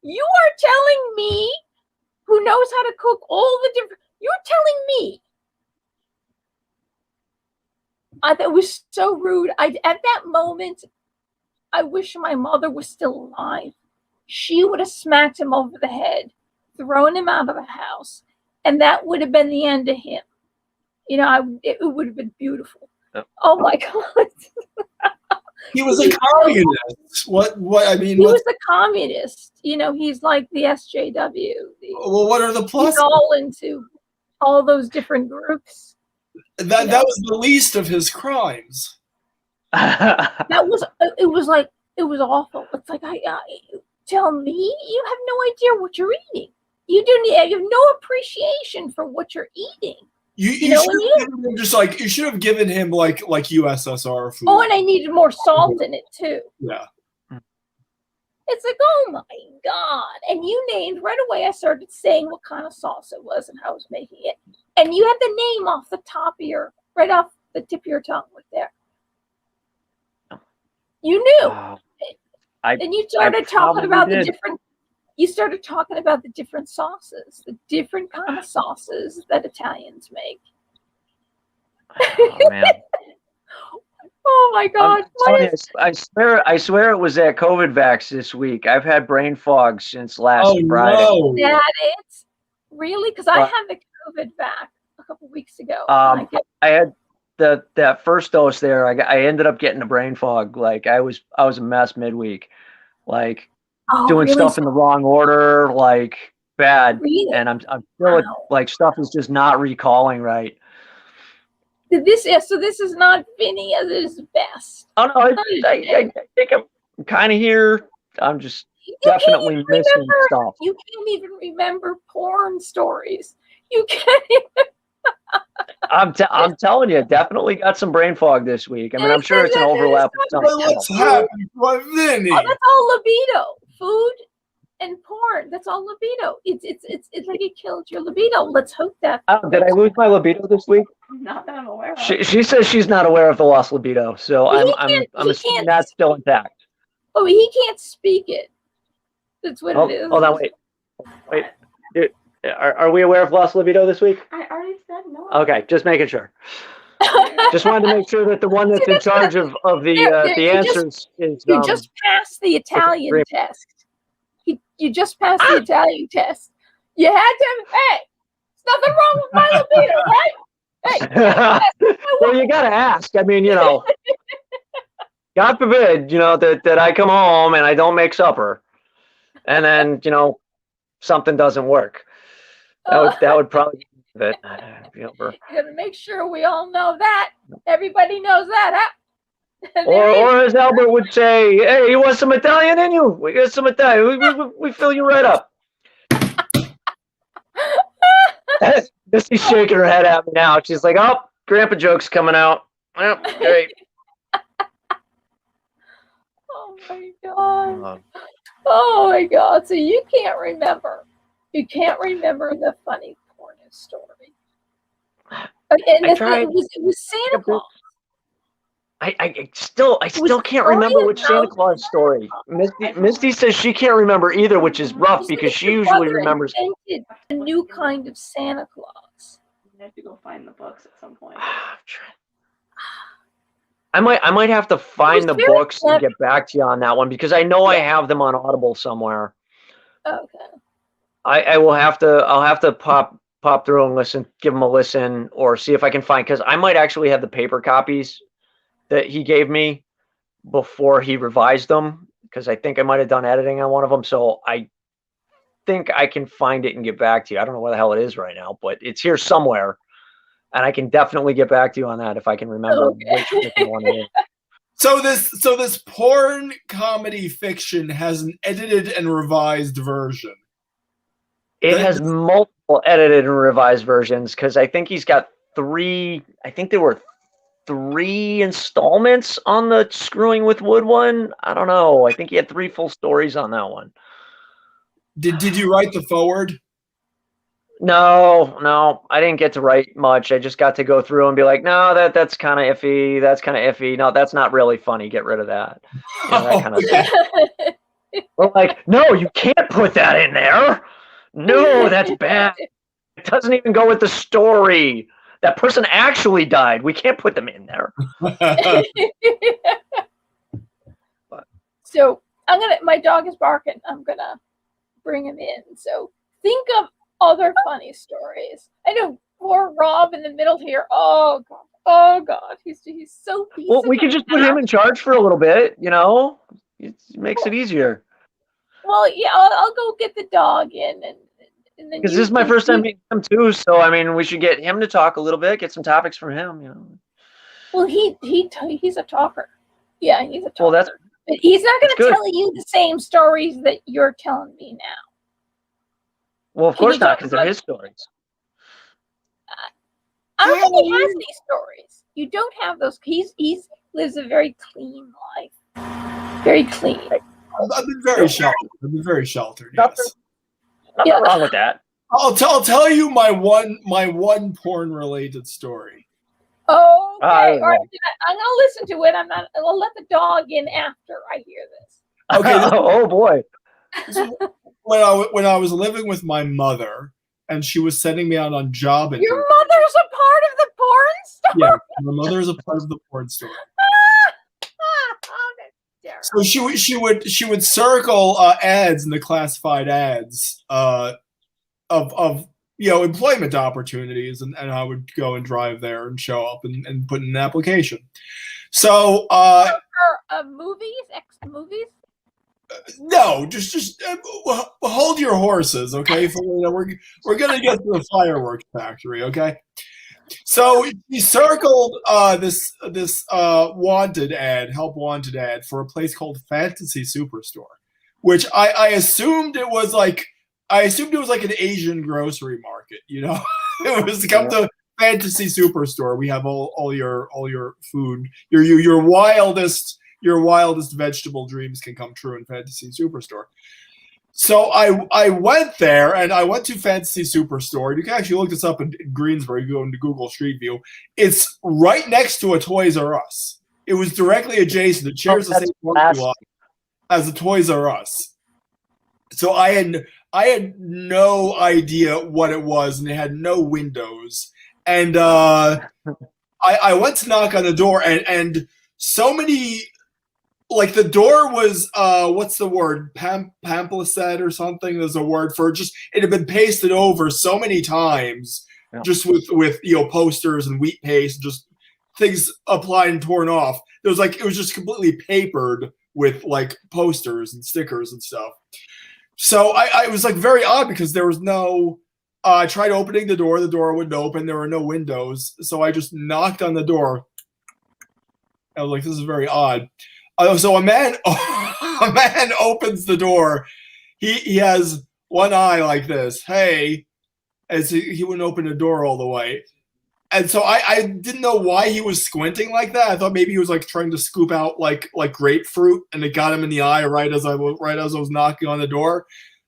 You are telling me, who knows how to cook all the different. You're telling me. I thought it was so rude. At that moment, I wish my mother was still alive. She would have smacked him over the head, thrown him out of the house, and that would have been the end of him. It would have been beautiful. Yep. Oh my God. He was a communist. What? I mean, he was the communist. He's like the SJW. Well, what are the pluses? He's all into all those different groups. That was the least of his crimes. It was awful. It's like, tell me, you have no idea what you're eating. You have no appreciation for what you're eating. You should have given him like USSR food. Oh, and I needed more salt in it too. Yeah. It's like, oh my God. And you named right away. I started saying what kind of sauce it was and how I was making it. And you had the name off the tip of your tongue right there. You knew. And you started talking about the different sauces, the different kind of sauces that Italians make. Oh man. Oh my God! I swear it was that COVID vax this week. I've had brain fog since last Friday. No. That it? Really? Because I had the COVID back a couple weeks ago. I had that first dose there. I ended up getting a brain fog. Like I was a mess midweek. Like doing stuff in the wrong order. Like bad, Really? and I'm still Wow. like stuff is just not recalling right. So this is not Vinny at his best. Oh no, I think I'm kind of here. I'm just definitely missing stuff. You can't even remember porn stories. You can't even. I'm telling you, definitely got some brain fog this week. I mean, I'm sure it's an overlap with something What's else. happening to Vinny? Oh, that's all libido. Food and porn. That's all libido. It's like it killed your libido. Let's hope that. Did I lose my libido this week? Not that I'm aware of. She says she's not aware of the lost libido, so Well, I'm assuming that's still intact. Oh, he can't speak it. That's what it is. Hold on, wait. Are we aware of lost libido this week? I already said no. Okay, just making sure. Just wanted to make sure that the one that's in charge of the answers is. You just passed the Italian test. You just passed the Italian test. You had to. Hey, there's nothing wrong with my libido, right? Hey. Well, you gotta ask. I mean, God forbid, that I come home and I don't make supper, and then something doesn't work. That would probably be it. You gotta make sure we all know that. Everybody knows that, huh? Or as Albert would say, hey, you want some Italian in you? We got some Italian. We fill you right up. Missy's shaking her head at me now. She's like, oh, grandpa joke's coming out. Oh, great. Oh my God. Oh my God. So you can't remember. You can't remember the funny porno story. And it was Santa Claus. I still can't remember which Santa Claus story. Misty says she can't remember either, which is rough because she usually remembers. A new kind of Santa Claus. I have to go find the books at some point. I might have to find the books and get back to you on that one because I know I have them on Audible somewhere. Okay. I'll have to pop through and give them a listen, or see if I can find, because I might actually have the paper copies that he gave me before he revised them, because I think I might have done editing on one of them. So I think I can find it and get back to you. I don't know where the hell it is right now, but it's here somewhere, and I can definitely get back to you on that if I can remember which one it is. So this porn comedy fiction has an edited and revised version. It has multiple edited and revised versions, because I think he's got three. I think there were 3 installments on the Screwing with Wood one. I don't know. I think he had 3 full stories on that one. Did you write the forward? No, I didn't get to write much. I just got to go through and be like, no, that's kind of iffy. That's kind of iffy. No, that's not really funny. Get rid of that. That kind of stuff. We're like, no, you can't put that in there. No, that's bad. It doesn't even go with the story. That person actually died. We can't put them in there. So my dog is barking. I'm gonna bring him in. So think of other funny stories. I know poor Rob in the middle here. Oh God. He's so. Well, we could just put him in charge for a little bit. It makes it easier. Well, yeah, I'll go get the dog in, and then because this is my first time meeting him too. So I mean, we should get him to talk a little bit, get some topics from him. Well, he's a talker. Yeah, he's a talker. Well, but he's not going to tell you the same stories that you're telling me now. Well, of course not, because they're his stories. I don't think he has these stories. You don't have those. He lives a very clean life. Very clean. I've been very sheltered. Yes. Nothing wrong with that. I'll tell you my one porn related story. Oh, okay. All right. I'm gonna listen to it. I'll let the dog in after I hear this. Okay. Oh boy. When I was living with my mother, and she was sending me out on job interviews. Your mother's a part of the porn story. Yeah, my mother is a part of the porn story. So she would circle ads in the classified ads of employment opportunities, and I would go and drive there and show up and put in an application. So movies. No, just hold your horses, okay? Felina? We're gonna get to the fireworks factory, okay? So he circled this wanted ad, help wanted ad for a place called Fantasy Superstore, which I assumed it was like an Asian grocery market, you know. It was come to Fantasy Superstore. We have all your food, your wildest vegetable dreams can come true in Fantasy Superstore. So I went there, and I went to Fantasy Superstore. You can actually look this up in Greensboro. You go into Google Street View. It's right next to a Toys R Us. It was directly adjacent. It shares the same parking lot as a Toys R Us. So I had no idea what it was, and it had no windows. And I went to knock on the door, and so many. Like the door was what's the word, pamphlet or something. There's a word for it. Just it had been pasted over so many times, just with posters and wheat paste, just things applied and torn off. It was just completely papered with like posters and stickers and stuff. So I was like very odd because there was no. I tried opening the door wouldn't open. There were no windows, so I just knocked on the door. I was like, this is very odd. So a man opens the door. He has one eye like this. Hey, as he wouldn't open the door all the way. And so I didn't know why he was squinting like that. I thought maybe he was like trying to scoop out like grapefruit, and it got him in the eye right as I was knocking on the door.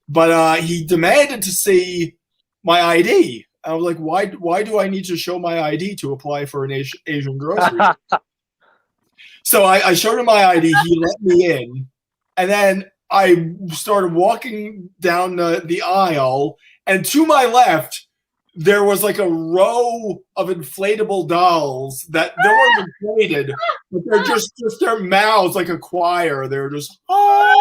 But he demanded to see my ID. I was like, why do I need to show my ID to apply for an Asian grocery? So I showed him my ID. He let me in, and then I started walking down the aisle. And to my left, there was like a row of inflatable dolls that they weren't inflated, but they're just their mouths like a choir. They're just all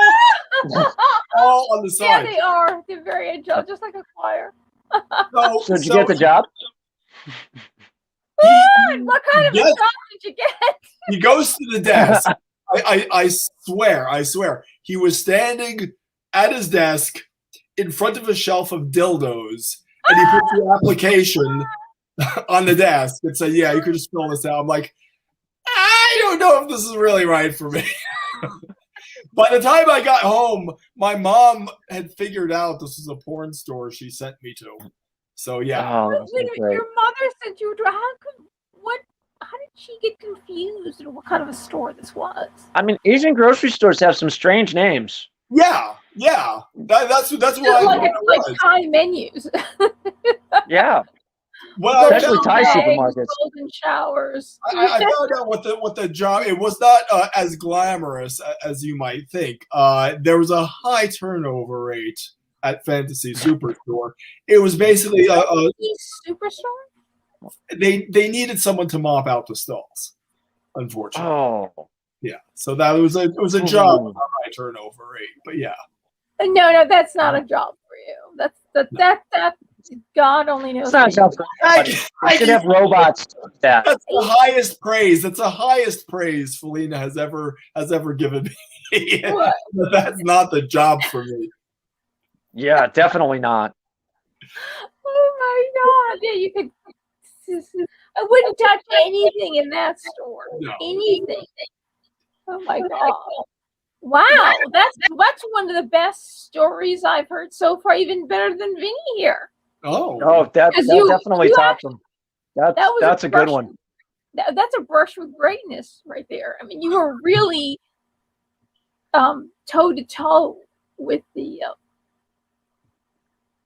on the side. Yeah, they are. They're very angelic, just like a choir. So did you get the job? What kind of a job did you get? He goes to the desk. I swear. He was standing at his desk in front of a shelf of dildos, and he put the application on the desk and said, yeah, you could just fill this out. I'm like, I don't know if this is really right for me. By the time I got home, my mom had figured out this was a porn store she sent me to. So yeah. Wait, your mother sent you to how did she get confused at what kind of a store this was? I mean, Asian grocery stores have some strange names. Yeah. That's why like Thai menus. Yeah. Well, especially Thai supermarkets. Golden showers. I found out what the job. It was not as glamorous as you might think. There was a high turnover rate at Fantasy Superstore. It was basically a Superstore. They needed someone to mop out the stalls, unfortunately. Oh, yeah. So that was a job with a high turnover rate. But yeah. No, that's not a job for you. That God only knows. It's not a job for everybody. I should have robots. That's the highest praise. That's the highest praise Felina has ever given me. But that's not the job for me. Yeah, definitely not. Oh my God! Yeah, you could. I wouldn't touch anything in that store. No. Anything. Oh my God! Wow, that's one of the best stories I've heard so far. Even better than Vinny here. Oh, that definitely tops them. That's a good one. That's a brush with greatness right there. I mean, you were really toe to toe with the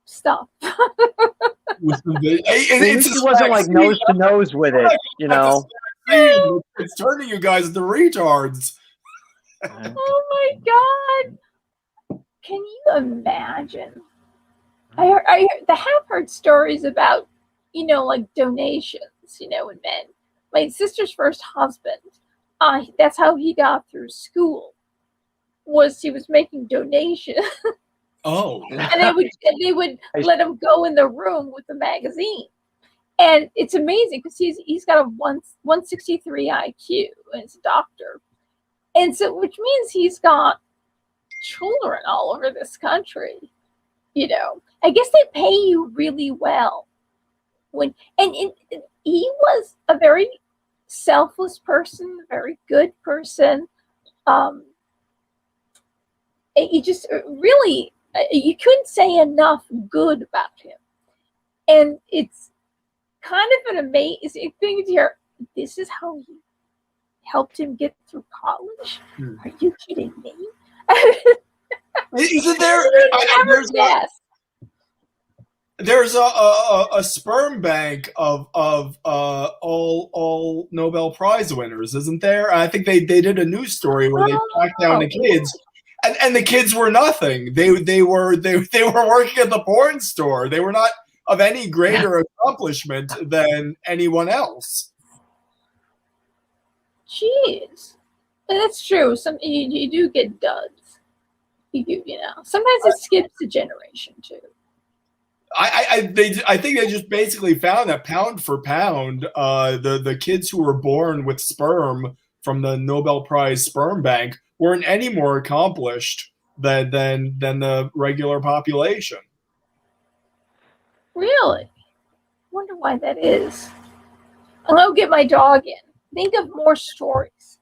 stuff. It wasn't like nose to nose with it, you know. It's turning you guys into retards. Oh my God! Can you imagine? I have heard stories about, like donations, and men. My sister's first husband, that's how he got through school. He was making donations. Oh. And they would let him go in the room with the magazine. And it's amazing because he's got a 163 IQ and he's a doctor. And so, which means he's got children all over this country, you know, I guess they pay you really well. He was a very selfless person, a very good person. You just really, you couldn't say enough good about him. And it's kind of an amazing thing to hear. This is how you helped him get through college? Are you kidding me? Isn't there? There's a sperm bank of all Nobel Prize winners, isn't there? I think they did a news story where they tracked down the kids, and the kids were nothing. They were working at the porn store. They were not of any greater accomplishment than anyone else. Jeez, that's true. You do get duds. You know. Sometimes it skips a generation too. I think they just basically found that pound for pound, the kids who were born with sperm from the Nobel Prize sperm bank weren't any more accomplished than the regular population. Really? Wonder why that is. I'll go get my dog in. Think of more stories.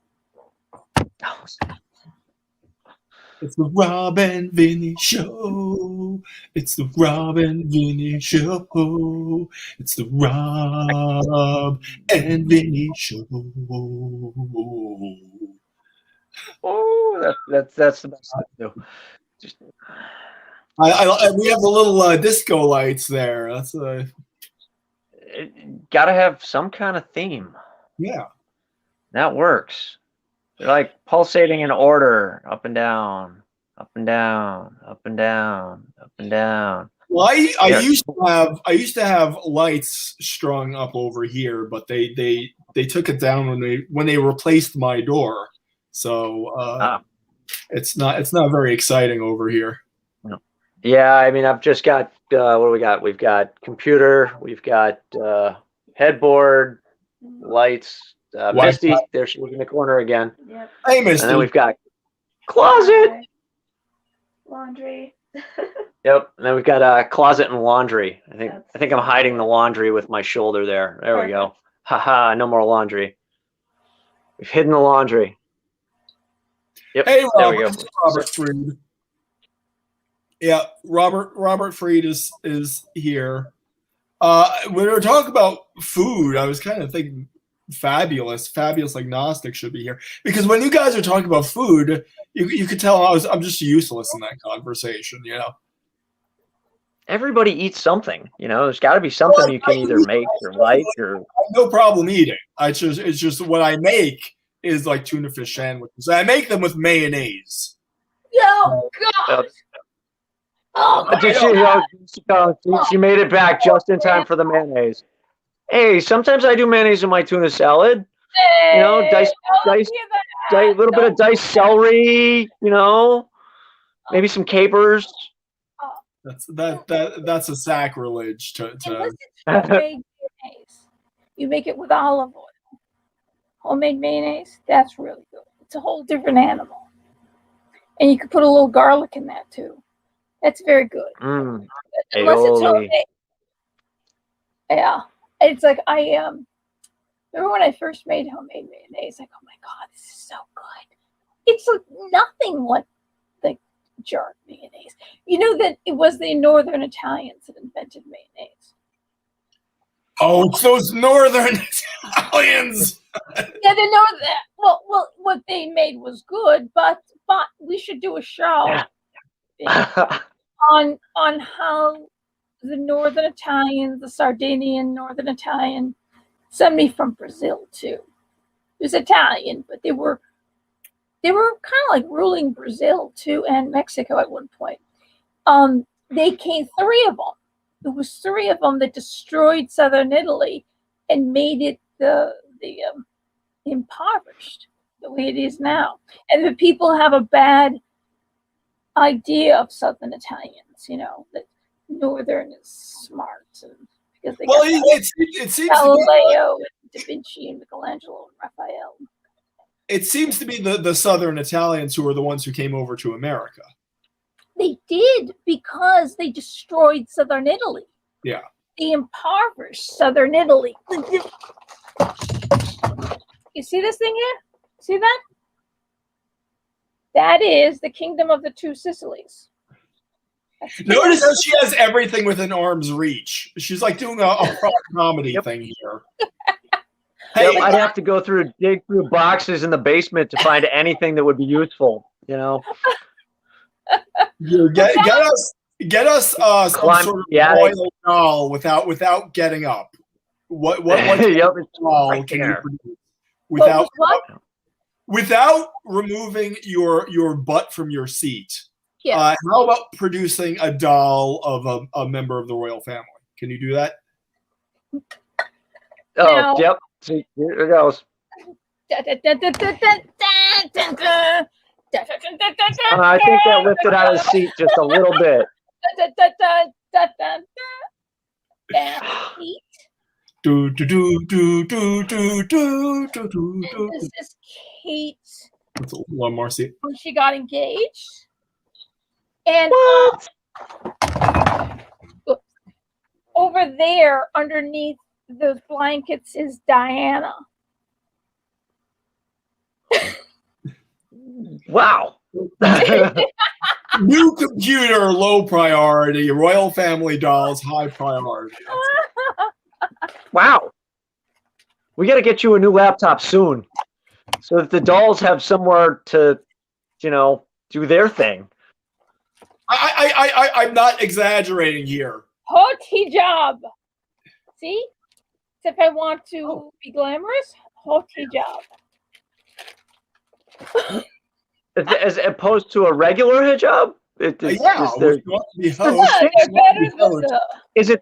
It's the Rob and Vinny Show. It's the Rob and Vinny Show. It's the Rob and Vinny Show. Oh, that's the best thing to do. Just... we have the little disco lights there. That's gotta have some kind of theme. Yeah, that works. They're like pulsating in order, up and down, up and down, up and down, up and down. Well, I used to have lights strung up over here, but they took it down when they replaced my door. So it's not very exciting over here. No. Yeah, I mean, I've just got what do we got? We've got computer, we've got headboard, lights. Misty, there she was in the corner again. Yep. Hey, Misty. And then we've got closet, laundry. Yep. And then we've got a closet and laundry. I think I'm hiding the laundry with my shoulder there. There we go. Haha, no more laundry. We've hidden the laundry. Yep. Hey, there we go. Robert Freed. Yeah, Robert Freed is here. When we were talking about food, I was kind of thinking Fabulous Agnostic should be here, because when you guys are talking about food, you could tell I'm just useless in that conversation. You know, everybody eats something. You know, there's got to be something you can either make or like or. I have no problem eating. It's just what I make is like tuna fish sandwiches. I make them with mayonnaise. Oh God! She made it back just in time for the mayonnaise. Hey, sometimes I do mayonnaise in my tuna salad. You know, a little bit of diced celery. You know, maybe some capers. That's a sacrilege to. Homemade mayonnaise. You make it with olive oil. Homemade mayonnaise. That's really good. It's a whole different animal, and you could put a little garlic in that too. That's very good. Unless it's homemade. Yeah. It's like remember when I first made homemade mayonnaise, like, oh my God, this is so good. It's like nothing like the jar mayonnaise. You know that it was the Northern Italians that invented mayonnaise. Oh, it's those Northern Italians. Yeah, they know that. Well, what they made was good, but we should do a show on how the Northern Italians, the Sardinian Northern Italian, somebody from Brazil too. It was Italian, but they were kind of like ruling Brazil too and Mexico at one point. They came, three of them. It was three of them that destroyed southern Italy and made it the impoverished the way it is now. And the people have a bad idea of southern Italians, you know, that Northern is smart, and because they it seems Galileo and Da Vinci and Michelangelo and Raphael. It seems to be the Southern Italians who are the ones who came over to America. They did because they destroyed southern Italy. Yeah. They impoverished southern Italy. You see this thing here? See that? That is the kingdom of the two Sicilies. Notice how she has everything within arm's reach. She's like doing a comedy thing here. Hey, I'd have to dig through boxes in the basement to find anything that would be useful. You know. Get us some sort of royal doll without getting up. What doll can you produce without removing your butt from your seat? Yeah. How about producing a doll of a member of the royal family? Can you do that? Oh, yep. See, here it goes. I think that lifted out of the seat just a little bit. This is Kate. One more seat. When she got engaged. And over there, underneath those blankets, is Diana. Wow. New computer, low priority. Royal family dolls, high priority. Wow. We got to get you a new laptop soon, so that the dolls have somewhere to, do their thing. I'm not exaggerating here. Hot hijab. See? If I want to be glamorous, hot hijab. As opposed to a regular hijab? They're better than Is it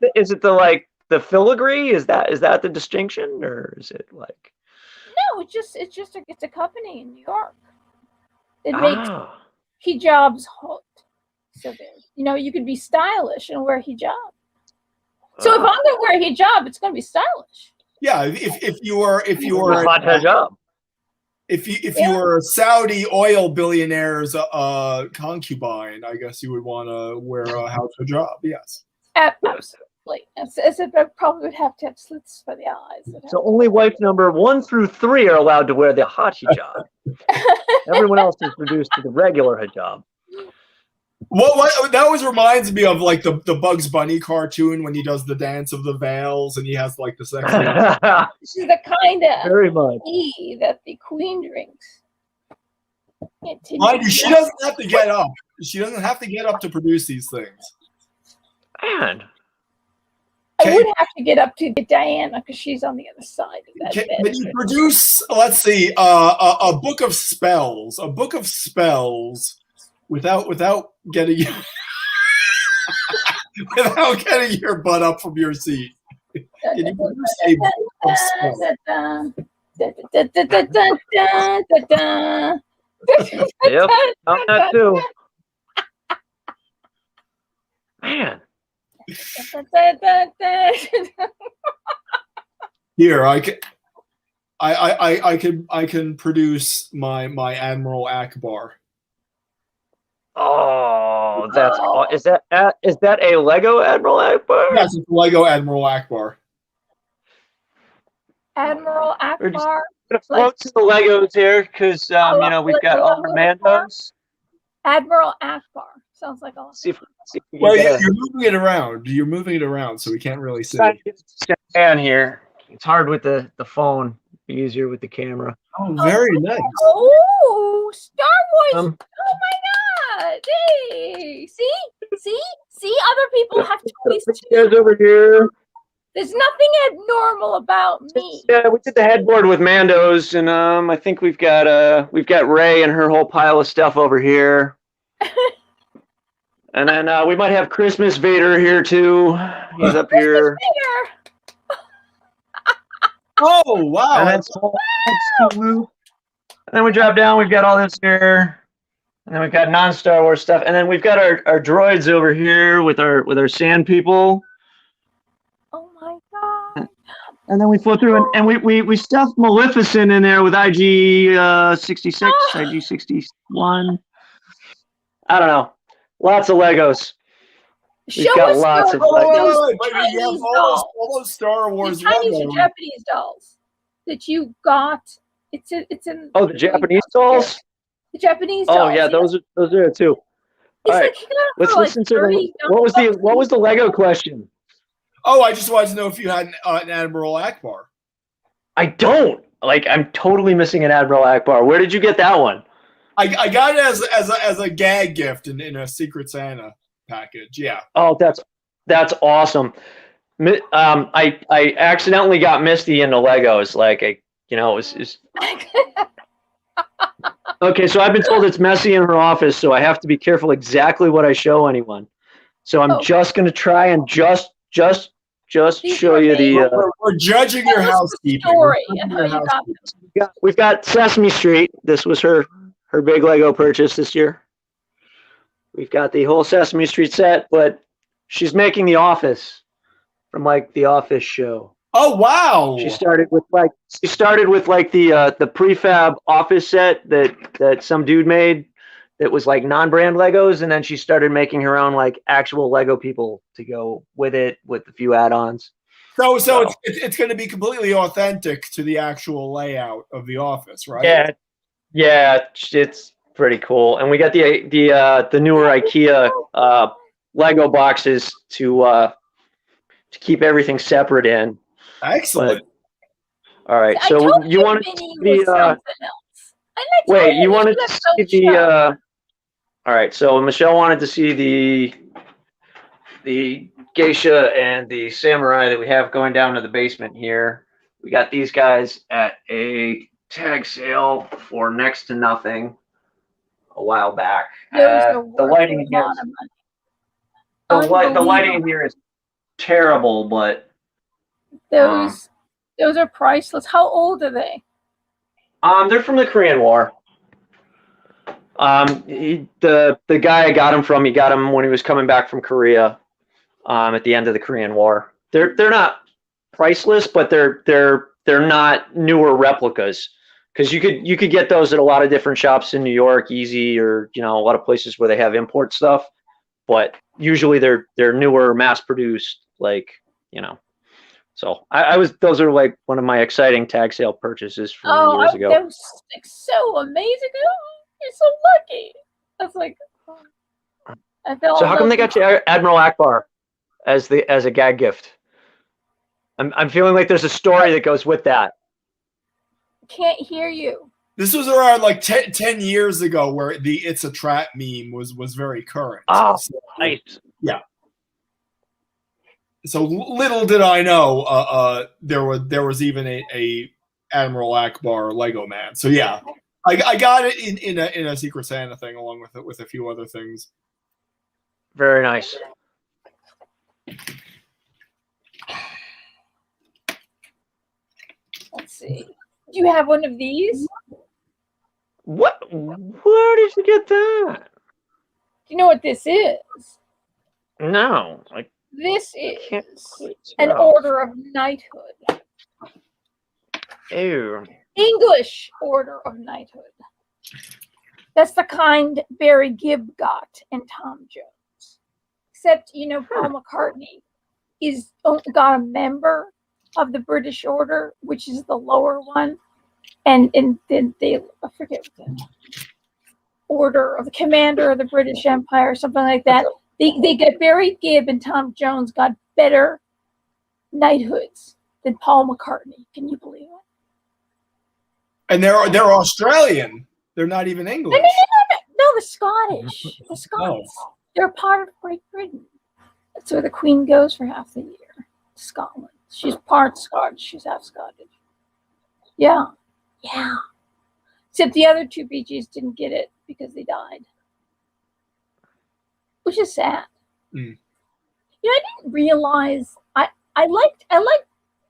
the filigree? Is that the distinction, or is it like? No, it's a company in New York. It makes hijabs hot. So you could be stylish and wear hijab. So if I'm gonna wear hijab, it's gonna be stylish. Yeah, if you were hot hijab. If you were a Saudi oil billionaire's concubine, I guess you would want to wear a house hijab. Yes, absolutely. As if I probably would have to have slits for the eyes. So only wife number 1 through 3 are allowed to wear the hot hijab. Everyone else is reduced to the regular hijab. What that always reminds me of like the Bugs Bunny cartoon when he does the dance of the veils and he has like the sexy. This is the kind of very much tea that the queen drinks. Mind you, she doesn't have to get up. She doesn't have to get up to produce these things. Man, I would have to get up to get Diana because she's on the other side of that bed. Can you produce? Let's see, a book of spells. A book of spells. Without getting your butt up from your seat. Can you produce a book of spells? Yep, I'm that too. Man. Here, I can produce my Admiral Akbar. Oh, is that a Lego Admiral Akbar? Yes, it's Lego Admiral Akbar. Admiral Akbar. We're gonna float to the Legos here because we've got all our Mandos. Admiral Akbar sounds like a. Well, you're moving it around. You're moving it around, so we can't really see. Down here, it's hard with the phone. Easier with the camera. Oh, very nice. Oh, Star Wars! Oh my God! Hey, see, other people have toys too. Over here. There's nothing abnormal about me. Yeah, we did the headboard with Mandos, and I think we've got Ray and her whole pile of stuff over here. And then we might have Christmas Vader here too. He's up here. Vader. Oh wow! And then we drop down. We've got all this here, and then we've got non-Star Wars stuff, and then we've got our droids over here with our sand people. Oh my God! And then we flow through, and we stuffed Maleficent in there with IG 66, IG 61. I don't know. Lots of Legos. We've Show got us lots those, of Legos. those But you have Chinese all dolls. those Star The Wars Chinese or Legos. Japanese dolls that you got. It's in. Oh, the Japanese dolls? The Japanese Oh dolls. yeah, those are too. All It's right, like you got it let's for like listen to the. 30 What was the Lego question? Oh, I just wanted to know if you had an Admiral Akbar. I don't. Like, I'm totally missing an Admiral Akbar. Where did you get that one? I got it as a gag gift in a Secret Santa package. Yeah. Oh, that's awesome. I accidentally got Misty into Legos. Like, it was okay. So I've been told it's messy in her office, so I have to be careful exactly what I show anyone. So I'm just gonna try and just These show were you made- the. We're judging your Tell us the housekeeping. story We're and judging how your you got them. We've got Sesame Street. This was her big Lego purchase this year. We've got the whole Sesame Street set, but she's making The Office from like the Office show. Oh wow! She started with like the prefab Office set that some dude made that was like non-brand Legos, and then she started making her own like actual Lego people to go with it with a few add-ons. So it's going to be completely authentic to the actual layout of the office, right? Yeah, it's pretty cool. And we got the newer IKEA Lego boxes to keep everything separate in. Excellent. But, all right, so you want to see wait, you wanted to see the all right, so Michelle wanted to see the geisha and the samurai that we have going down to the basement here. We got these guys at a tag sale for next to nothing a while back. The lighting here, the lighting here is terrible, but those are priceless. How old are they? they're from the Korean War. The guy I got him from, he got him when he was coming back from Korea. At the end of the Korean War, they're not priceless, but they're not newer replicas, because you could get those at a lot of different shops in New York, easy, or a lot of places where they have import stuff. But usually they're newer, mass produced, like. So those are like one of my exciting tag sale purchases from years ago. That was like so amazing. You're so lucky. I was like, I felt. So how come they got you Admiral Akbar as a gag gift? I'm feeling like there's a story that goes with that. Can't hear you. This was around like 10 years ago, where the "It's a Trap" meme was very current. Oh, so, nice. Yeah. So little did I know there was even a Admiral Akbar Lego man. So yeah, I got it in a Secret Santa thing along with a few other things. Very nice. Let's see. Do you have one of these? What? Where did you get that? Do you know what this is? No. This is an Order of Knighthood. Ew. English Order of Knighthood. That's the kind Barry Gibb got in Tom Jones. Except, Paul McCartney got a member of the British Order, which is the lower one. And then I forget what the Order of the Commander of the British Empire, something like that. They got Barry Gibb and Tom Jones got better knighthoods than Paul McCartney. Can you believe it? And they're Australian. They're not even English. No, the Scottish. The Scots. Oh. They're part of Great Britain. That's where the Queen goes for half the year. Scotland. She's part Scottish. She's half Scottish. Yeah. Except the other two BGs didn't get it because they died. Which is sad. I didn't realize I liked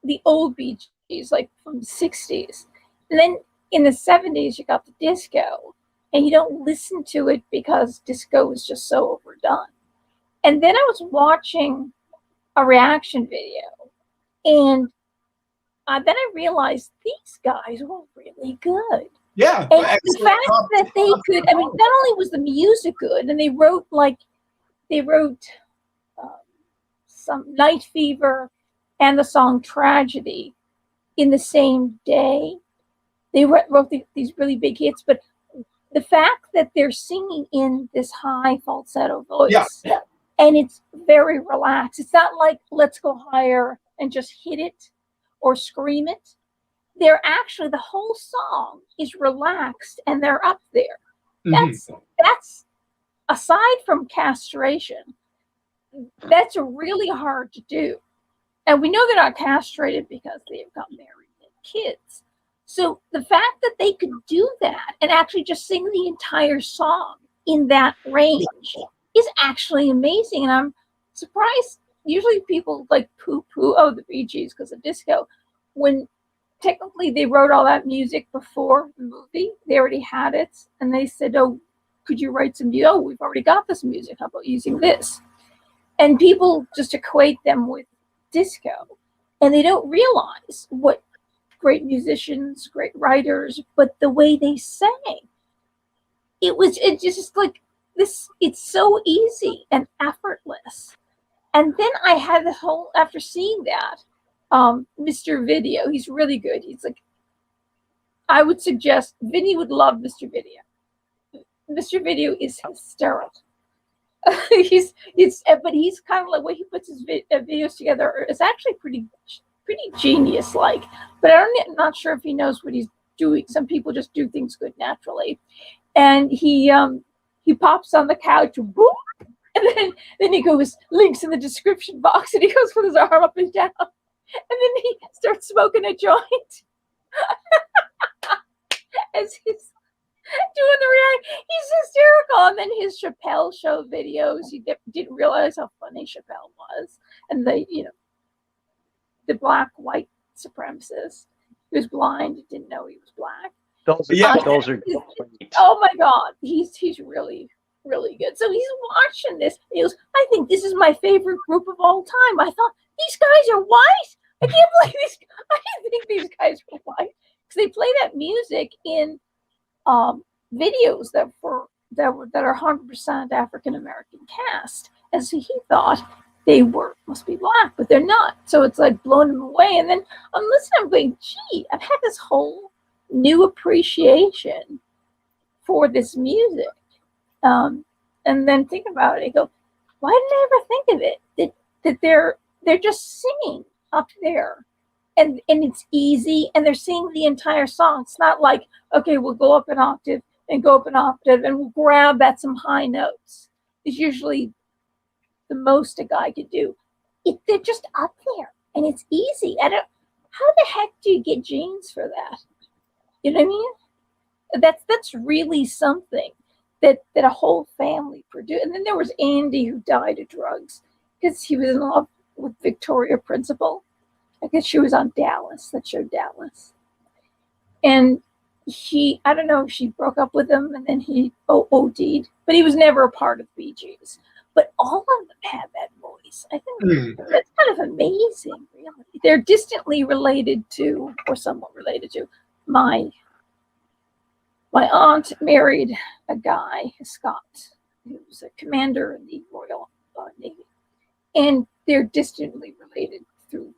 the old BGs, like from the 60s. And then in the 70s, you got the disco, and you don't listen to it because disco was just so overdone. And then I was watching a reaction video, and then I realized these guys were really good. Yeah. And the fact that they could, not only was the music good, and they wrote like they wrote some Night Fever and the song Tragedy in the same day. They wrote these really big hits, but the fact that they're singing in this high falsetto voice, and it's very relaxed. It's not like Let's Go Higher and just hit it or scream it. They're actually, the whole song is relaxed and they're up there. That's aside from castration, that's really hard to do. And we know they're not castrated because they've got married and kids. So the fact that they could do that and actually just sing the entire song in that range is actually amazing. And I'm surprised. Usually people like poo-poo, oh, the Bee Gees because of disco. When technically they wrote all that music before the movie. They already had it. And they said, oh, could you write some music? Oh, we've already got this music. How about using this? And people just equate them with disco. And they don't realize what great musicians, great writers, but the way they sang, it's just like this, it's so easy and effortless. And then I had the whole, after seeing that, Mr. Video, he's really good. He's like, I would suggest, Vinny would love Mr. Video. Mr. Video is hysterical. But he's kind of like, way he puts his videos together is actually pretty genius-like. But I'm not sure if he knows what he's doing. Some people just do things good naturally. And he pops on the couch, boom, and then he goes, links in the description box, and he goes with his arm up and down. And then he starts smoking a joint as he's doing the reaction. He's hysterical. And then his Chappelle show videos, he didn't realize how funny Chappelle was. And the black-white supremacist. He was blind, didn't know he was black. Those are great. Oh my God, he's really, really good. So he's watching this. He goes, I think this is my favorite group of all time. I thought, these guys are white? I can't believe these. I didn't think these guys were white. Because they play that music in videos that are 100% African American cast. And so he thought they must be black, but they're not. So it's like blowing him away. And then I'm listening, I'm going, gee, I've had this whole new appreciation for this music. And then think about it. I go, why didn't I ever think of it? That they're just singing up there. And it's easy, and they're singing the entire song. It's not like, okay, we'll go up an octave and go up an octave and we'll grab at some high notes. It's usually the most a guy could do. They're just up there, and it's easy. How the heck do you get genes for that? You know what I mean? That's really something that a whole family produced. And then there was Andy, who died of drugs because he was in love with Victoria Principal. I guess she was on Dallas, that show Dallas. And I don't know, she broke up with him and then he OD'd, but he was never a part of Bee Gees. But all of them had that voice. I think that's kind of amazing, really. They're distantly related to, or somewhat related to, my aunt married a guy, a Scot, who was a commander in the Royal Navy. And they're distantly related through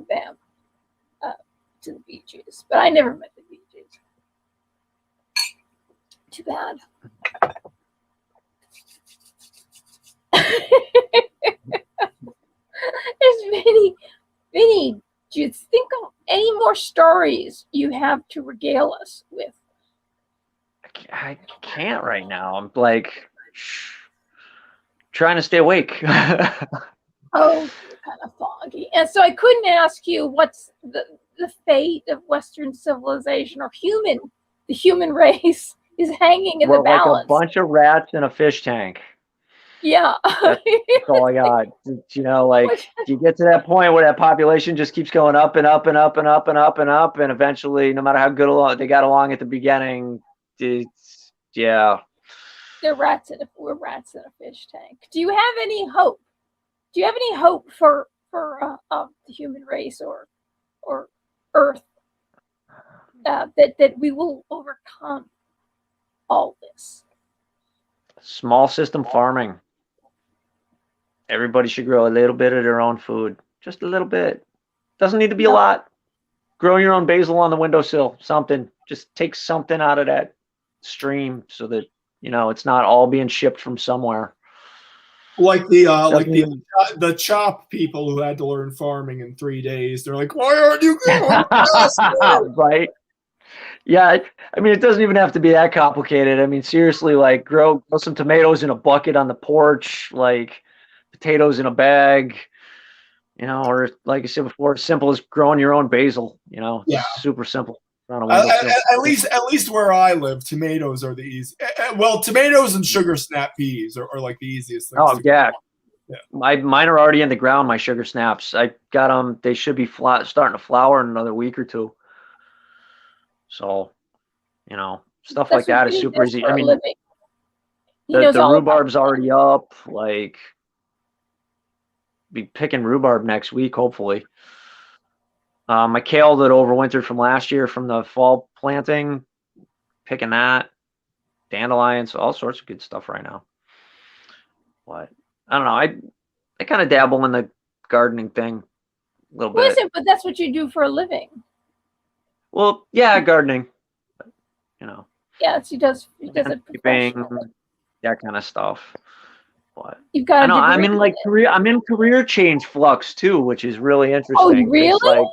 them to the Bee Gees. But I never met the Bee Gees. Too bad. There's Vinny, do you think of any more stories you have to regale us with? I can't right now. I'm like trying to stay awake. Oh, you're kind of foggy. And so I couldn't ask you what's the fate of Western civilization or the human race is hanging in the balance. Like a bunch of rats in a fish tank. Yeah. That's all I got. You know, like you get to that point where that population just keeps going up and up and up and up and up and up, and eventually, no matter how good they got along at the beginning, yeah. We're rats in a fish tank. Do you have any hope? Do you have any hope for the human race or Earth that we will overcome all this? Small system farming. everybody should grow a little bit of their own food. Just a little bit. Doesn't need to be a Yep. lot. Grow your own basil on the windowsill. Something. Just take something out of that stream so that it's not all being shipped from somewhere. Like the Doesn't even- the chop people who had to learn farming in 3 days. They're like, why aren't you growing faster? Right. Yeah, I mean, it doesn't even have to be that complicated. I mean, seriously, like grow some tomatoes in a bucket on the porch, like potatoes in a bag, or like I said before, as simple as growing your own basil. It's Yeah. super simple. On a windowsill. At least where I live, tomatoes are the easy. Well, tomatoes and sugar snap peas are like the easiest things. Oh yeah. Yeah. Mine are already in the ground. My sugar snaps. I got them. They should be starting to flower in another week or two. So, stuff like that is super easy. I mean, the rhubarb's already up. Like, be picking rhubarb next week, hopefully. My kale that overwintered from last year from the fall planting, picking that. Dandelions, all sorts of good stuff right now. But I don't know. I kind of dabble in the gardening thing a little bit. Listen, but that's what you do for a living. Well, yeah, gardening. But, Yes, he does it landscaping, professionally. that kind of stuff. But You've got I know I'm in career change flux too, which is really interesting. Oh, It's really? like,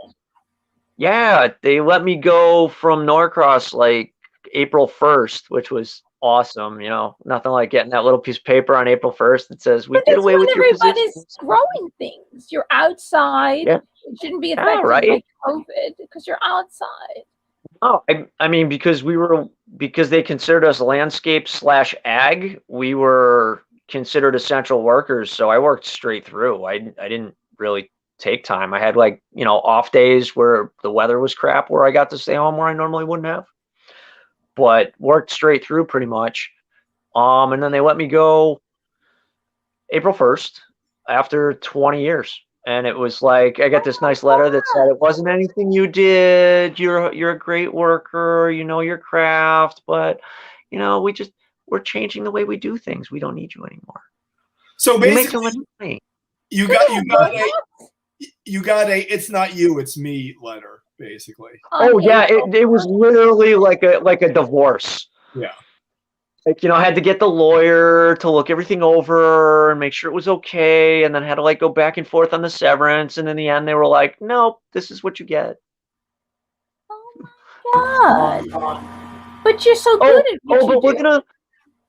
yeah, they let me go from Norcross like April 1st, which was awesome. Nothing like getting that little piece of paper on April 1st that says we did away with your position. Everybody's growing things. You're outside. Yeah. It shouldn't be affected by COVID because you're outside. Oh, I mean, because they considered us landscape/ag, we were considered essential workers. So I worked straight through. I didn't really take time. I had off days where the weather was crap, where I got to stay home where I normally wouldn't have, but worked straight through pretty much. And then they let me go April 1st after 20 years. And it was like, I got this nice letter that said, it wasn't anything you did. You're a great worker. You know your craft, but we're changing the way we do things. We don't need you anymore. So you make basically, so much money. you got a it's not you, it's me letter, basically. Oh yeah, it was literally like a divorce. Yeah. Like, I had to get the lawyer to look everything over and make sure it was okay, and then had to go back and forth on the severance, and in the end they were like, nope, this is what you get. Oh my God. But you're so good at what you do.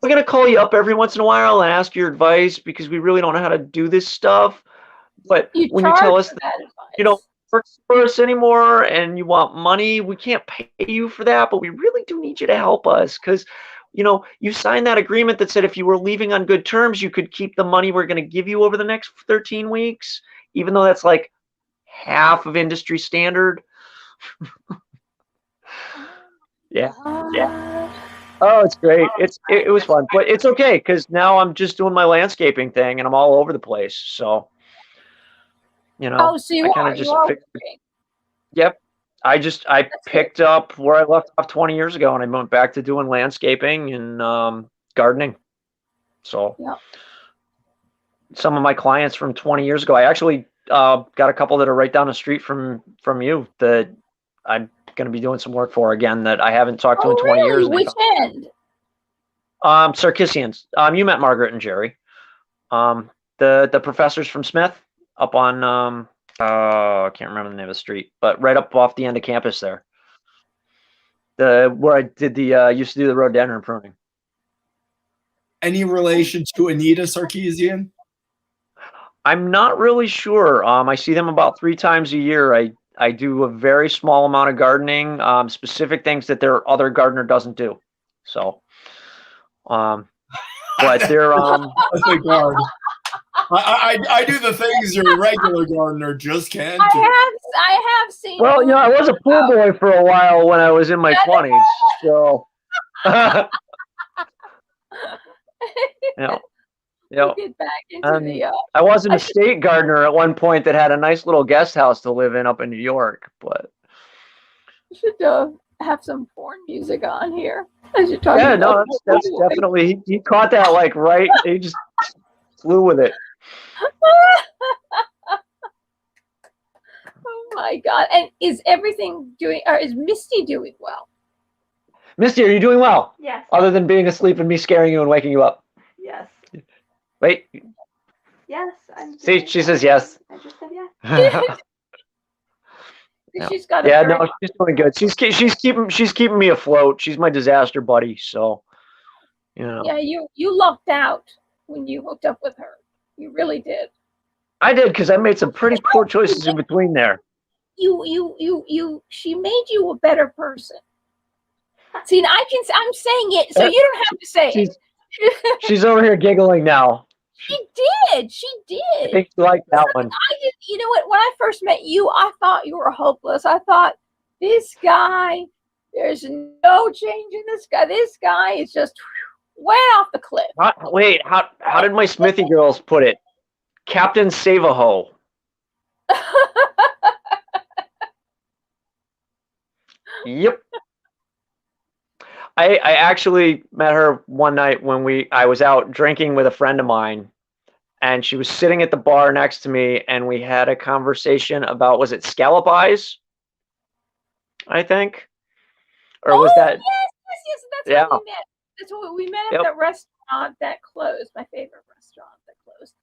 We're gonna call you up every once in a while and ask your advice because we really don't know how to do this stuff. But when you tell us that you don't work for us anymore and you want money, we can't pay you for that, but we really do need you to help us because you signed that agreement that said if you were leaving on good terms, you could keep the money we're going to give you over the next 13 weeks, even though that's like half of industry standard. Yeah. Oh, it's great. It was fun, but it's okay because now I'm just doing my landscaping thing and I'm all over the place. So, so you are working. Yep. I picked up where I left off 20 years ago and I went back to doing landscaping and gardening. So some of my clients from 20 years ago, I actually got a couple that are right down the street from you that I'm going to be doing some work for again that I haven't talked to in 20 years. Which end? Sarkissians. You met Margaret and Jerry. The professors from Smith up on I can't remember the name of the street, but right up off the end of campus there. Where I did used to do the rhododendron pruning. Any relation to Anita Sarkeesian? I'm not really sure. I see them about 3 times a year. I do a very small amount of gardening, specific things that their other gardener doesn't do. So, but they're I do the things your regular gardener just can't do. I have seen. Well, I was a pool boy for a while when I was in my 20s. So, Get back into the. I was an estate gardener at one point that had a nice little guest house to live in up in New York. But you should have some porn music on here as you're talking. Yeah, no, that's definitely he caught that right. He just flew with it. Oh my God. And is everything doing, or is Misty doing well? Misty, are you doing well? Yes. Other than being asleep and me scaring you and waking you up. Yes. Wait. Yes. I'm See, doing she well. says yes. I just said yes. Yeah. She's got a Yeah, very no, she's doing good. She's keeping me afloat. She's my disaster buddy. So, you know, yeah, you lucked out when you hooked up with her. You really did. I did because I made some pretty poor choices in between there. She made you a better person. See, I'm saying it, so you don't have to say She's it. she's over here giggling now. She did. She I did. think she liked that one. I did. You know what? When I first met you, I thought you were hopeless. I thought this guy, there's no change in this guy. This guy is just went off the cliff. Wait, how did my Smithy girls put it? Captain Save-A-Ho. Yep. I actually met her one night when I was out drinking with a friend of mine, and she was sitting at the bar next to me, and we had a conversation about, was it scallop eyes? I think, or was that? Yes. That's Yeah. how we met. That's what we met at Yep. the restaurant that closed. My favorite restaurant that closed.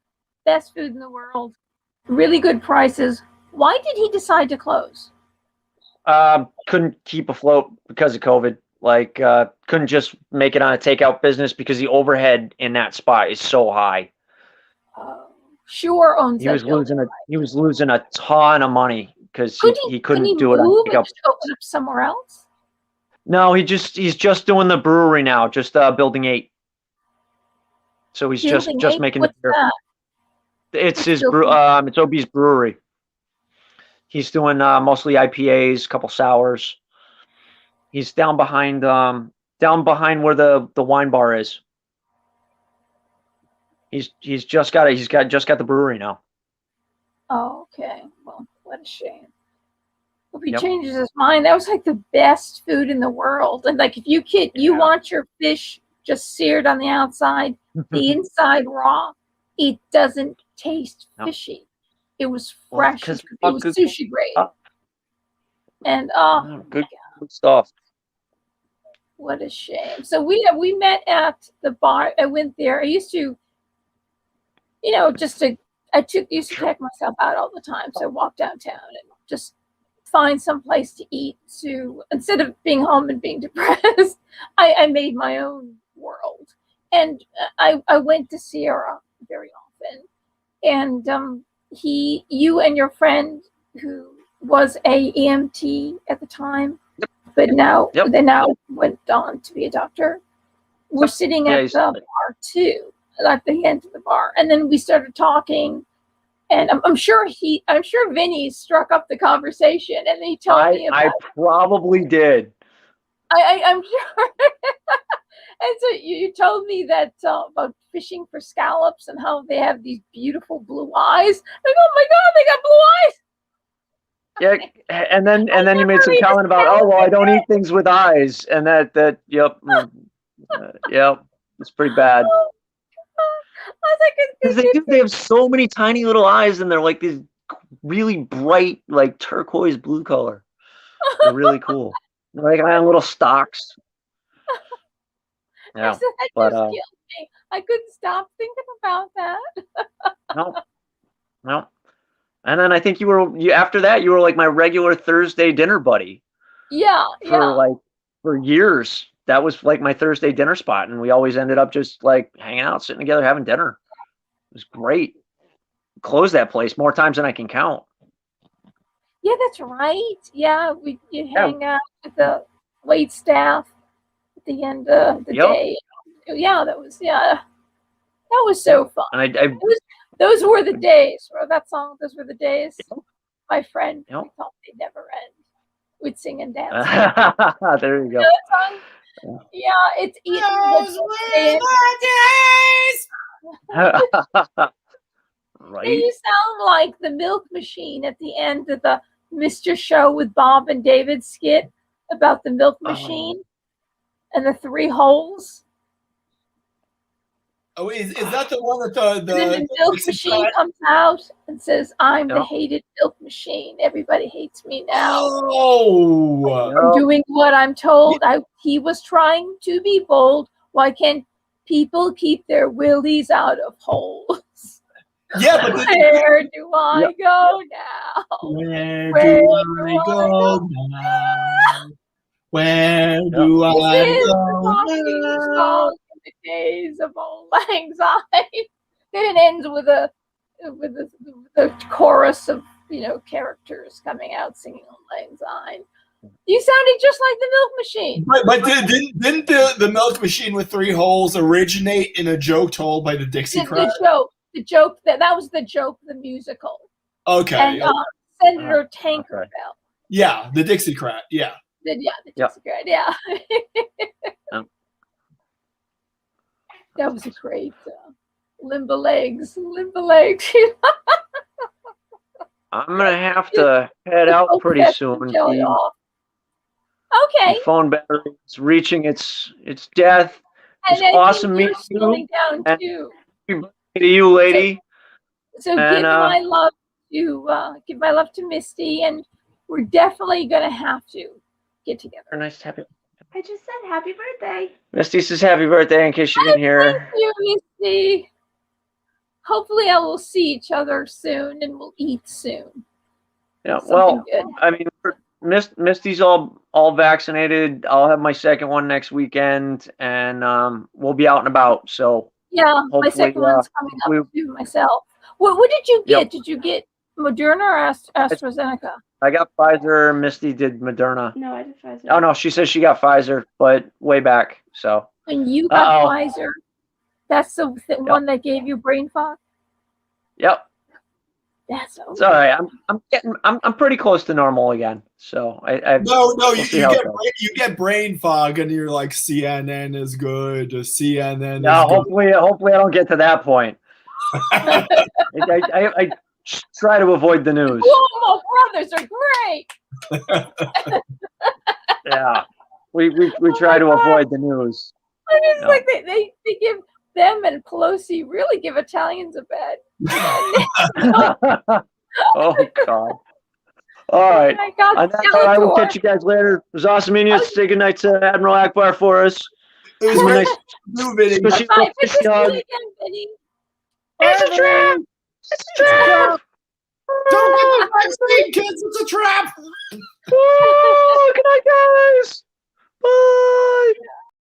Best food in the world. Really good prices. Why did he decide to close? Couldn't keep afloat because of COVID. Like, couldn't just make it on a takeout business because the overhead in that spot is so high. Sure owns He that was building. losing a ton of money because he couldn't he do it on move and takeout. just open up somewhere else? No, he's just doing the brewery now, just building 8. So he's Building just 8? making What's the beer. that? It's his it's OB's brewery. He's doing mostly IPAs, a couple sours. He's down behind where the wine bar is. He's just got the brewery now. Oh, okay. Well, what a shame. Hope he Yep. changes his mind. That was like the best food in the world. And like, if you want your fish just seared on the outside, the inside raw, it doesn't taste fishy. It was fresh. It was sushi grade. And good stuff. what a shame. So we met at the bar. I went there. I used to, used to take myself out all the time. So I walk downtown and just find some place to eat. To instead of being home and being depressed, I made my own world. And I went to Sierra very often. And you and your friend, who was a EMT at the time, but now they now went on to be a doctor, were sitting at the bar too, at the end of the bar. And then we started talking, and I'm sure Vinny struck up the conversation, and he told me about I probably did. I'm sure. And so you told me that about fishing for scallops and how they have these beautiful blue eyes. Like, oh my God, they got blue eyes. Yeah, and then you made some comment about, oh well, I don't eat things with eyes, and that yep, it's pretty bad. I was like, they have so many tiny little eyes, and they're like these really bright, like turquoise blue color. They're really cool. They're like on little stalks. Yeah, that just killed me. I couldn't stop thinking about that. No. And then I think after that you were like my regular Thursday dinner buddy. Yeah. For years. That was like my Thursday dinner spot, and we always ended up just like hanging out, sitting together, having dinner. It was great. Closed that place more times than I can count. Yeah, that's right. Yeah, you hang out with the wait staff at the end of the day. Yeah, that was so fun. And those were the days. Or that song, those were the days. My friend, we thought they'd never end. We'd sing and dance. There you go. That song? Yeah, it's those were the days. Right. You sound like the milk machine at the end of the Mr. Show with Bob and David skit about the milk machine and the 3 holes. Oh, is that the one that And then the milk machine comes out and says, "I'm the Yep. hated milk machine. Everybody hates me now. Oh, I'm doing what I'm told." He was trying to be bold. Why can't people keep their willies out of holes? yeah, but Where do I go now? where Where do I go now? Where do This I is the go talking now? song in the days of old lang syne. Then it ends with a chorus of characters coming out singing old lang syne. You sounded just like the milk machine. But didn't the milk machine with 3 holes originate in a joke told by the Dixiecrats? The joke that was the joke, the musical. Okay. And Senator Tankerville. Yeah, the Dixiecrat. Yeah. The Dixiecrat. Yeah. That was a great limba legs. I'm gonna have to head out pretty soon. Okay. The phone battery is reaching its death. And It's awesome meeting you. Slowing down too. To you, lady. So give my love to Misty, and we're definitely gonna have to get together. Nice to have you. I just said happy birthday. Misty says happy birthday in case you didn't hear. Thank you, Misty. Hopefully, I will see each other soon, and we'll eat soon. Yeah. Something Well, good. I mean, Misty's all vaccinated. I'll have my second one next weekend, and we'll be out and about. So yeah, my second one's coming up too. Myself. What did you get? Yep. Did you get Moderna or AstraZeneca? I got Pfizer. Misty did Moderna. No, I did Pfizer. Oh no, she says she got Pfizer, but way back. So. And you got Pfizer. That's the one that gave you brain fog. Yep. That's okay. It's all right. I'm pretty close to normal again. So you get brain fog and you're like CNN is good. CNN. Yeah. Is good. Hopefully I don't get to that point. I try to avoid the news. Whoa, brothers are great. Yeah. We try to avoid the news. It's like they give them and Pelosi really give Italians a bad. Oh God! All right. I will catch you guys later. It was awesome meeting you. Say goodnight to Admiral Akbar for us. It was nice meeting you. It's a trap! It's a trap! Don't get the vaccine, kids! It's a trap! Oh, good night, guys! Bye!